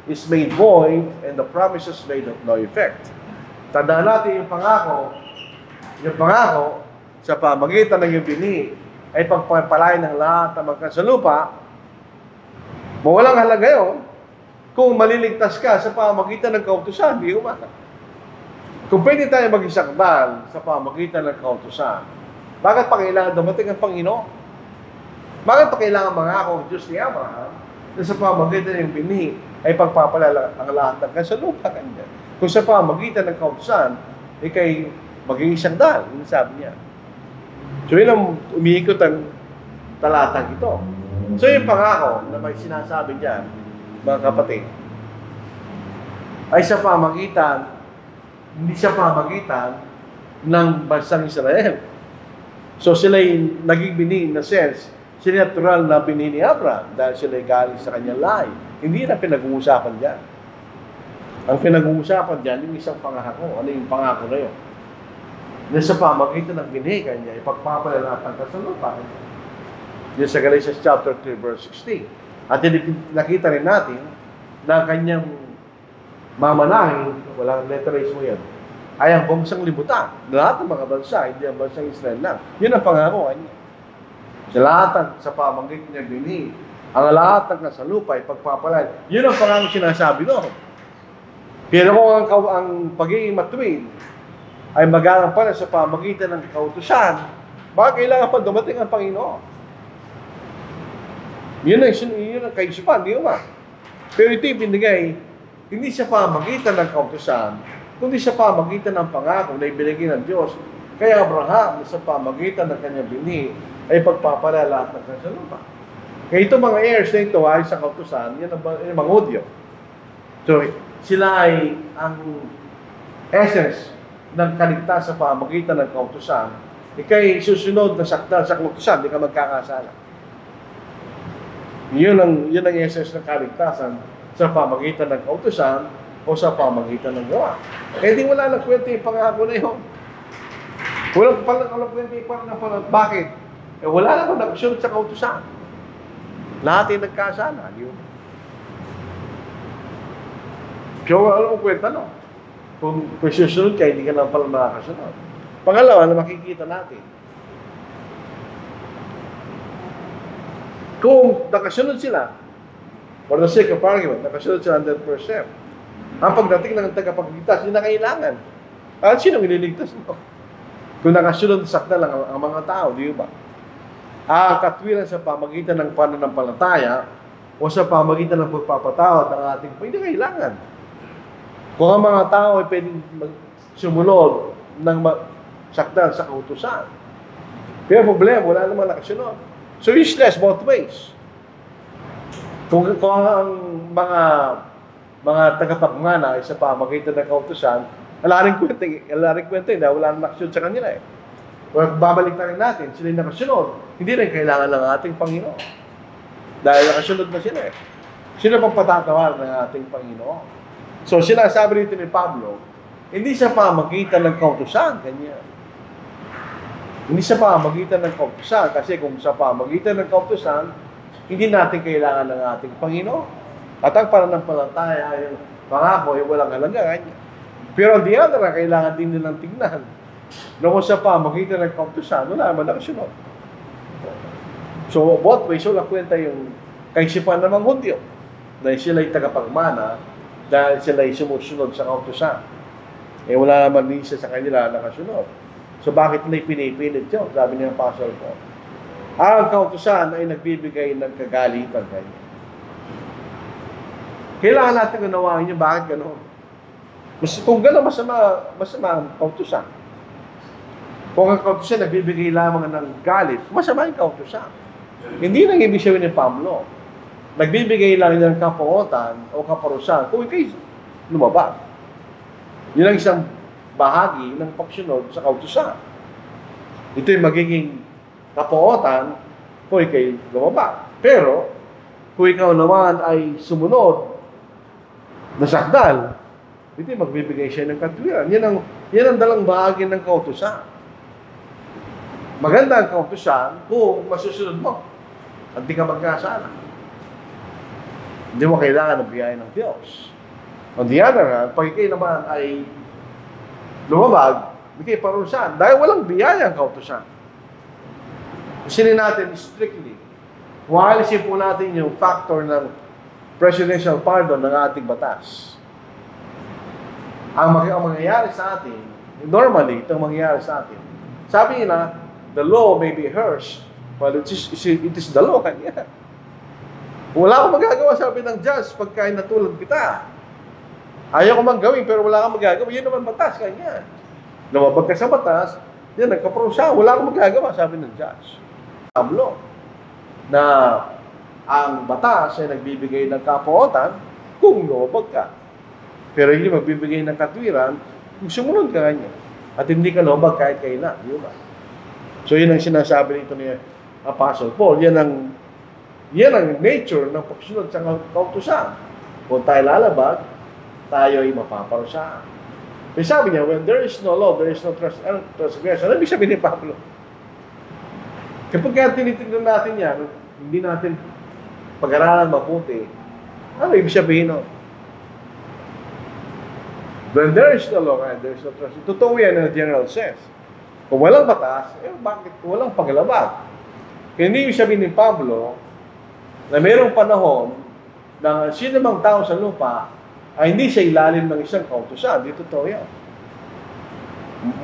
is made void and the promises made of no effect. Tandaan natin yung pangako sa pamagitan ng iyong bini ay pagpapalain ng lahat ng magka sa lupa, mawalang halaga yun kung maliligtas ka sa pamagitan ng kautusan, di ba? Kung pwede tayo mag-isakdal sa pamagitan ng kautusan, bakit pa kailangan dumating ang Panginoon? Bakit pa kailangan mangako ang Diyos ni Abraham na sa pamagitan ng bini ay pagpapalala ang lahat ng kasalupa kanya? Kung sa pamagitan ng kautusan, ikay maging isakdal, yun sabi niya. So yun ang umiikot ang talatang ito. So yung pangako na may sinasabi niya, mga kapatid, ay sa pamagitan, hindi sa pamagitan ng bansang Israel. So sila'y naging binhi na sense, sila natural na binhi ni Abraham dahil sila'y galing sa kanyang lahi. Hindi na pinag-uusapan dyan. Ang pinag-uusapan dyan, yung isang pangako. Ano yung pangako na yun? Na sa pamagitan ng binhi kanya, ipagpapalalatan ka sa lupa. Yun sa Galatians chapter 3, verse 16. At nakita rin natin na kanyang mamanahin, walang letterise mo yan, ay ang bansang libutan. Lahat ng mga bansa, hindi ang bansang Israel lang. Yun ang pangako kanya. Sa lahat sa pamagitan niya binhi, ang lahat ng nasa lupa ay pagpapalay. Yun ang pangako sinasabi doon. Pero kung ang pagiging matuwid ay magagampan sa pamagitan ng kautusan, baka kailangan pa dumating ang Panginoon. Yun ang kaisipan, di ba? Pero ito yung binigay, hindi sa pamagitan ng kautusan, kundi sa pamagitan ng pangako na ibinigay ng Diyos. Kaya Abraham, sa pamagitan ng kanyang binhi, ay pagpapala lahat ng kanyang lupa. Kaya ito mga heirs na ito ay sa kautusan, yan ang mga Hudyo. So, sila ay ang essence ng kaligtas sa pamagitan ng kautusan. Ika'y susunod na sakdal sa kautusan, di ka magkakasala. Yun ang essence ng kaligtasan sa pamagitan ng kautusan o sa pamagitan ng gawa. Eh di wala nang kwento yung pangako na yun. Walang kwento yung pangako. Bakit? Eh wala nang nakasunod sa kautusan. Lahat ay nagkasala. Di ba? So, alam mo kwenta, no? Kung susunod ka, hindi ka lang pala makakasunod. Pangalawa, na makikita natin. Kung nakasunod sila, for the sake of argument, nakasunod sila 100%, ang pagdating ng tagapagligtas, hindi na kailangan. At sino ililigtas mo? Kung nakasunod, sakta lang ang mga tao, di ba? Ang katwiran sa pamagitan ng pananampalataya o sa pamagitan ng pagpapatawad ng ating hindi kailangan. Kung ang mga tao ay pwedeng sumunod ng sakdal sa kautusan. Pero problema, wala naman nakasunod. So useless both ways. Kung ang mga tagapagmana ay sa pamagitan ng kautusan, alaring kwenta na wala nang nakasunod sa kanila eh. Kung babalik na rin natin, sila yung nakasunod, hindi rin kailangan ng ating Panginoon. Dahil nakasunod na sila eh. Sino pang patatawal ng ating Panginoon? So, sinasabi rito ni Pablo, hindi sa pamagitan ng kautusan, ganyan. Hindi sa pamagitan ng kautusan, kasi kung sa pamagitan ng kautusan, hindi natin kailangan ng ating Panginoon. At ang pananampalataya ay yung pangako ay walang halaga, ganyan. Pero ang diyan na kailangan din nilang tignan. No, kung sa pamagitan ng kautusan, wala naman nakasunod. So, both ways, wala kwenta yung kaisipan ng mga Hudyo na sila'y tagapagmana dahil sila'y sumusunod sa kautusan. Eh, wala naman isa sa kanila nakasunod. So, bakit nila'y pinipilit yun? Sabi niya ng Apostle Paul. Ang kautusan ay nagbibigay ng kagalitan kayo. Kailangan natin unawain niyo bakit gano'n. Kung gano'n, masama ang kautusan. Kung ang kautusan nagbibigay lamang ng galit, masama yung kautusan. Hindi nang ibig sabihin ni Pablo. Nagbibigay lang ng kapuotan o kaparusahan kung ikay lumabag. Yun ang isang bahagi ng pagsunod sa kautusan. Ito'y magiging kapuotan kung ikay lumabag. Pero, kung ikaw naman ay sumunod na sakdal, ito'y magbibigay siya ng katwiran. Yan ang dalang bahagi ng kautusan. Maganda ang kautusan kung masusunod mo at di ka magkasala. Hindi mo kailangan ng biyaya ng Diyos. On the other hand, pag ikay naman ay lumabag, ikay parusahan. Dahil walang biyaya ang kautusan. Isinin natin strictly. Walisin po natin yung factor ng presidential pardon ng ating batas. Ang mangyayari sa atin, normally, itong mangyayari sa atin, sabi nila, the law may be hers, but it is the law kanya. Wala akong magagawa, sabi ng judge, pagka natulad kita. Ayaw ko mang gawin, pero wala akong magagawa. Yun naman batas, kanya. Lumabag ka sa batas, yan, nagkaparusa. Wala akong magagawa, sabi ng judge. Pablo, na ang batas ay nagbibigay ng kapuotan kung lumabag ka. Pero hindi magbibigay ng katwiran kung sumunod ka kanya. At hindi ka lumabag kahit kailan. Di ba? So yun ang sinasabi nito ni Apostle Paul. Yan ang nature ng pagsunod sa kautusan. Kung tayo lalabag, tayo ay mapaparusahan. Kaya sabi niya, when there is no law, there is no transgression. Ano ibig sabihin ni Pablo? Kapag kaya tinitignan natin yan, hindi natin pag-aralan mabuti, ano ibig sabihin nun? When there is no law, there is no transgression. Totoo yan ang general sense. Kung walang batas, bakit walang paglabag? Kaya hindi ibig sabihin ni Pablo na mayroong panahon na sino mang tao sa lupa ay hindi sa ilalim ng isang kautusan. Di totoo yan.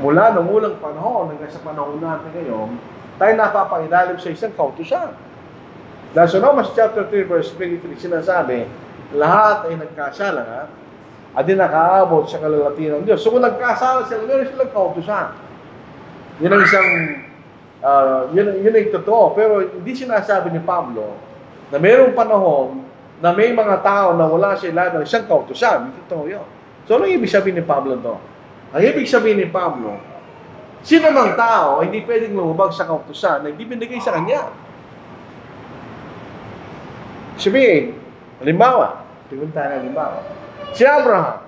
Mula ng unang panahon hanggang sa panahon natin ngayon, tayo napapailalim sa isang kautusan. Dahil sa Romans chapter 3 verse 23 sinasabi, lahat ay nagkasala at di nakaabot sa kalalatian ng Diyos. So kung nagkasala sila, meron silang kautusan. Yun ang isang, yun ay totoo. Pero hindi sinasabi ni Pablo na mayroong panahon na may mga tao na wala sa ilalim ng isang kautusan. Hindi totoo yun. So ano ibig sabihin ni Pablo to? Ang ibig sabihin ni Pablo, sino mang tao hindi pwedeng lumabag sa kautusan na hindi binigay sa kanya. Sabihin, halimbawa, tingnan tayo ng halimbawa. Si Abraham,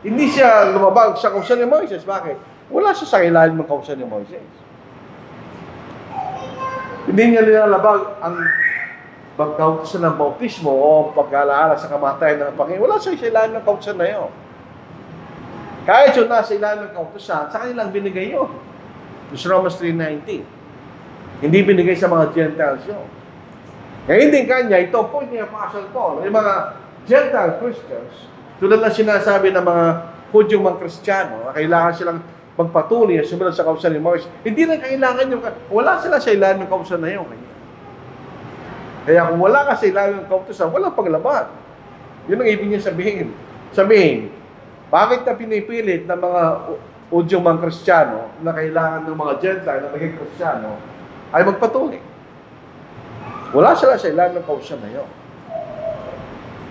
hindi siya lumabag sa kautusan ni Moises. Bakit? Wala siya sa ilalim ng kautusan ni Moises. Hindi niya nilalabag ang pagkautusan ng bautismo o pag-alaala sa kamatayan ng Panginoon. Wala siya sa ilalim ng kautusan na yun. Kahit yun nasa ilalim ng kautusan, sa kanilang binigay yun. Sa Romans 3:19. Hindi binigay sa mga Gentiles yun. Ngayon din kanya, ito po ni Apostle Paul, yung mga Gentile Christians, tulad na sinasabi ng mga Hudyong mga Kristiyano, kailangan silang magpatuloy at sumunod sa kautusan ni Moises. Hindi na kailangan yung, wala sila sa ilalim ng kautusan na yun. Kaya kung wala ka sa ilalim ng kautusan, walang paglaban. Yun ang ibig niya sabihin. Bakit na pinipilit ng mga Hudyong mga Kristiyano na kailangan ng mga Gentile na maging Kristiyano ay magpatuloy? Wala sila sa ilalim ng kautusan na yun.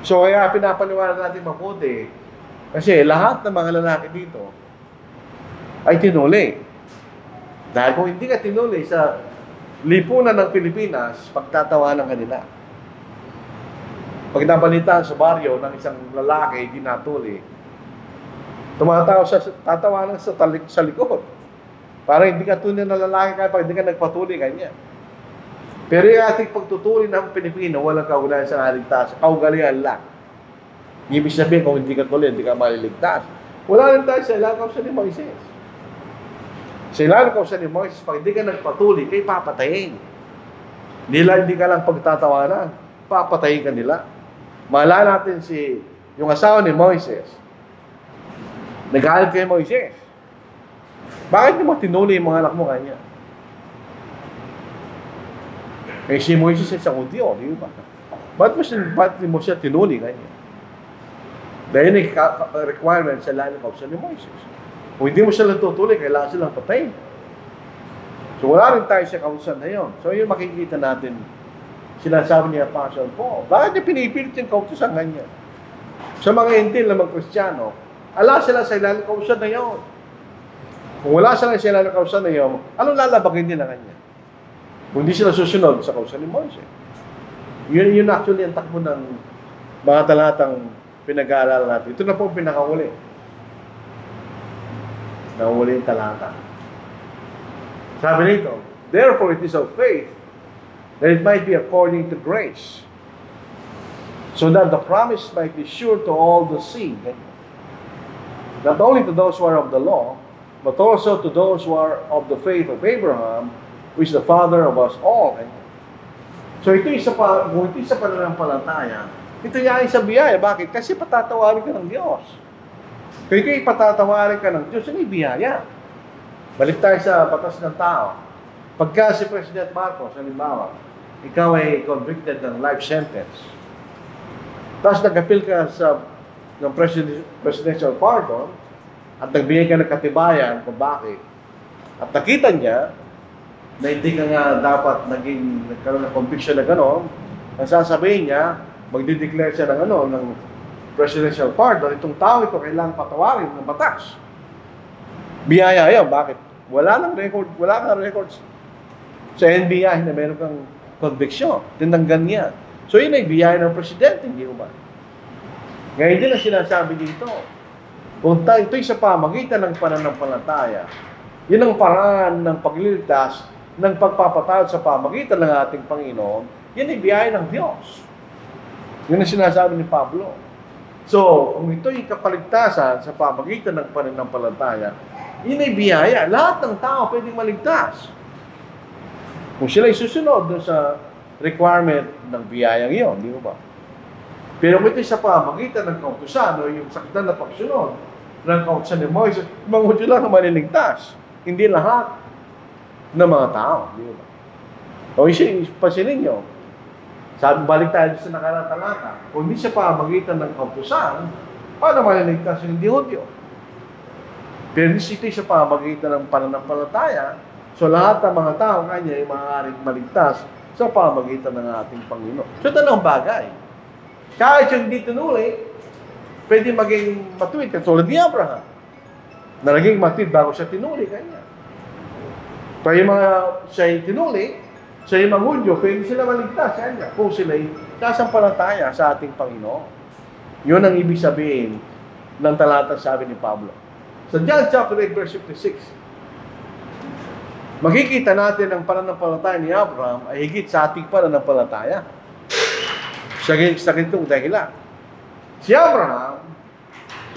So kaya pinapaniwala natin mabuti kasi lahat ng mga lalaki dito ay tinuli. Dahil kung hindi ka tinuli sa lipunan ng Pilipinas, pagtatawanan kanila. Pag nabalitaan sa baryo ng isang lalaki hindi natuli, tatawanan sa likod. Para hindi ka tunay na lalaki kaya pag hindi ka nagpatuloy kanya. Pero yung ating pagtutuli ng Pilipino, walang kaugalian sa naligtas. Kaugalian lang. Ibig sabihin, kung hindi ka tuloy, hindi ka maliligtas. Wala rin tayo sa ilalim kautusan ni Moises. Sa ilalim kautusan ni Moises, pag hindi ka nagpatuloy, kayo papatayin. Hindi ka lang pagtatawanan, papatayin ka nila. Maalala natin yung asawa ni Moises. Nagalit kay Moises. Bakit mo tinuli yung mga anak mo kanya? Eh si Moises ay isang Hudyo, di ba? Ba't mo siya tinuli kanya? Dahil yung requirement sa ilalim ng kautusan ni Moises. Kung hindi mo sila tutuli, kailangan silang patayin. So wala rin tayo sa kautusan na yun. So yun makikita natin, sinasabi ni Apostle Paul, bakit niya pinipilit yung kautusan ganyan? Sa mga intil na mga Kristiyano, ala sila sa ilalim ng kautusan na yun. Kung wala sila sa ilalim ng kautusan na yun, anong lalabagin nila kanya? Kung hindi sila susunod sa kautusan ni Moises. Yun actually ang takbo ng mga talatang pinag-aaralan natin. Ito na po pinakahuli. Nahuli yung talata. Sabi nito, therefore it is of faith that it might be according to grace, so that the promise might be sure to all the seed, not only to those who are of the law, but also to those who are of the faith of Abraham, who is the father of us all. So ito isa pa, kung ito isa pa na ng palataya, ito yan sa biyaya. Bakit? Kasi patatawarin ka ng Diyos. Kaya ito patatawarin ka ng Diyos, hindi biyaya. Balik tayo sa batas ng tao. Pagka si President Marcos, halimbawa, ikaw ay convicted ng life sentence, tapos nag-appeal ka sa ng presidential pardon, at nagbigay ka ng katibayan kung bakit, at nakita niya na hindi ka nga dapat nagkaroon ng conviction na gano'n, ang sasabihin niya, magdideclare siya ng presidential pardon, itong tao ito kailangang patawarin ng batas. Biyaya yun. Bakit? Wala kang records sa NBI na meron kang conviction. Tinanggan niya. So yun ay biyaya ng presidente, hindi ba? Ngayon din ang sinasabi dito. Kung ito'y sa pamagitan ng pananampalataya, yun ang paraan ng pagliligtas, ng pagpapatawad sa pamagitan ng ating Panginoon, yun ay biyaya ng Diyos. Yun ang sinasabi ni Pablo. So, kung ito'y kapaligtasan sa pamagitan ng pananampalataya, yun ay biyaya. Lahat ng tao pwedeng maligtas. Kung sila'y susunod sa requirement ng biyayang iyon, di ba? Pero kung ito'y sa pamagitan ng kautusan o yung sakdan na pagsunod ng kautusan ni Moises, mga Hudyo lang na maliligtas. Hindi lahat ng mga tao. Di ba? O pasilin nyo, sabi, balik tayo sa nakarang talata. Kung hindi sa pamagitan ng kautusan, paano maliligtas yung hindi Hudyo? Pero ito'y sa pamagitan ng pananampalataya, so lahat ng mga tao kanya ay maaaring maligtas sa pamagitan ng ating Panginoon. So, dalawang bagay. Kahit yung hindi tinuli, pwede maging matuwid, katulad ni Abraham, na naging matuwid bago siya tinuli kanya. Pero yung mga siya'y tinuli, sa mga Hudyo, pwede sila maligtas kanya kung sila'y sasampalataya sa ating Panginoon. Yun ang ibig sabihin ng talatang sabi ni Pablo. Sa John chapter 8, verse 56, makikita natin ang pananampalataya ni Abraham ay higit sa ating pananampalataya. Sa ganitong dahilan. Si Abraham,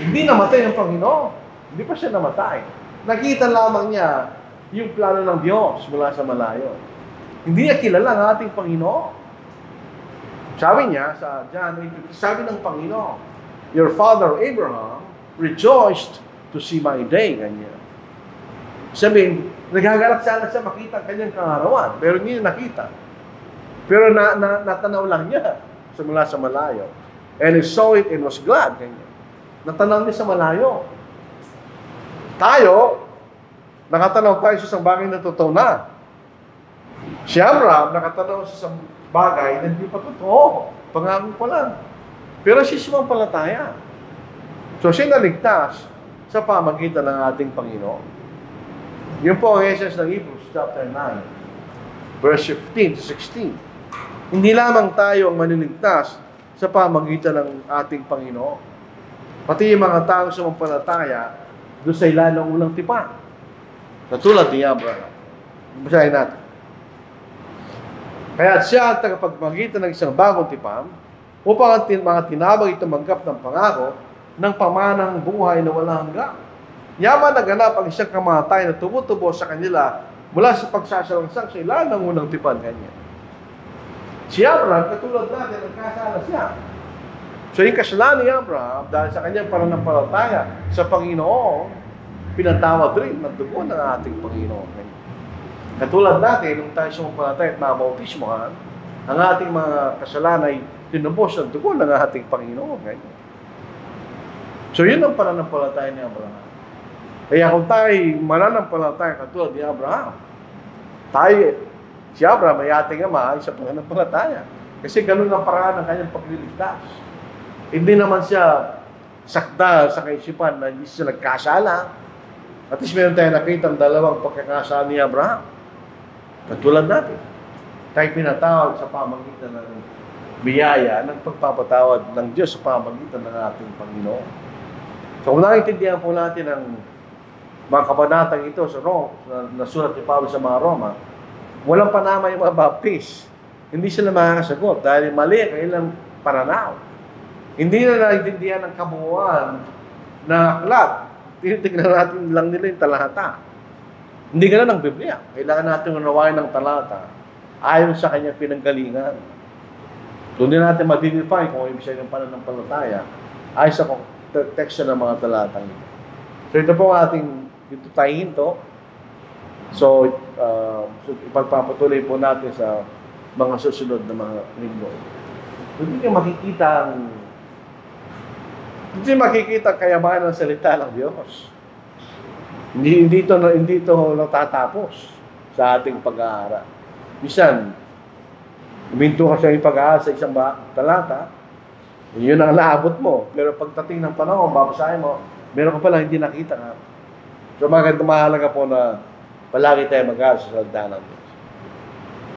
hindi namatay ng Panginoon. Hindi pa siya namatay. Nakita lamang niya yung plano ng Diyos mula sa malayo. Hindi niya kilala ang ating Panginoon. Sabi niya sa John 8, sabi ng Panginoon, your father Abraham rejoiced to see my day. Ganyan. Sabihin, nagagalak sana siya makita ang kanyang kaarawan, pero hindi niya nakita. Pero natanaw lang niya mula sa malayo. And he saw it and was glad. Ganyan. Natanaw niya sa malayo. Tayo, nakatanaw tayo sa isang bagay na totoo na. Si Abraham, nakatanaw sa isang bagay na hindi pa totoo. Pangako pa lang. Pero siya sumampalataya. So siya naligtas sa pamagitan ng ating Panginoon. Yun po ang essence ng Hebrews chapter 9, verse 15 to 16. Hindi lamang tayo ang maniligtas sa pamagitan ng ating Panginoon. Pati yung mga taong sumampalataya doon sa ilan ng unang tipan. Katulad ni Abraham. Basahin natin. Kaya siya ang tagapagpagitan ng isang bagong tipan upang ang mga tinabang tumanggap ng pangako ng pamanang buhay na walang hanggan. Yaman naganap ang isang kamatay na tumutubo sa kanila mula sa pagsasalangsang sa ilan ng unang tipan kanya. Si Abraham, katulad natin, nagkasala siya. So yung kasalanan ni Abraham, dahil sa kanyang pananampalataya sa Panginoon, pinatawad rin ng dugo ng ating Panginoon. Katulad natin, nung tayo sumampalataya at mabautismohan, ang ating mga kasalanan ay tinubos ng dugo ng ating Panginoon. So yun ang pananampalataya ni Abraham. Kaya kung tayo mananampalataya katulad ni Abraham, si Abraham ay ating ama ay sa pananampalataya. Kasi ganun ang paraan ng kanyang pagliligtas. Hindi naman siya sakda sa kaisipan na hindi siya nagkasala. At least meron tayo nakita ang dalawang pagkakasala ni Abraham. Katulad natin. Tayo pinatawag sa pamagitan ng biyaya ng pagpapatawad ng Diyos sa pamagitan ng ating Panginoon. So kung naintindihan po natin ang mga kabanatang ito sa Rome, na sulat ni Pablo sa mga Roma, walang panama yung mga baptist. Hindi sila makakasagot dahil mali ang kailang pananaw. Hindi na naintindihan ang kabuuan na aklat. Tinitignan natin lang nila yung talata. Hindi ganoon ang Biblia. Kailangan natin unawain ng talata ayon sa kanyang pinanggalingan. Doon din natin ma-identify kung ibig siya ng pananampalataya ayon sa teksto ng mga talatang ito. So ito po ang ating tututayin to. So ipagpapatuloy po natin sa mga susunod na mga linggo. Hindi niyo makikita ang kayamanan ng salita ng Diyos. Hindi ito natatapos sa ating pag-aaral. Minsan, uminto ka sa pag-aaral sa isang talata, Yun ang naabot mo. Pero pagdating ng panahon, babasahin mo, meron ka pala hindi nakita nga. So mahalaga po na palagi tayo mag-aaral sa salita ng Diyos.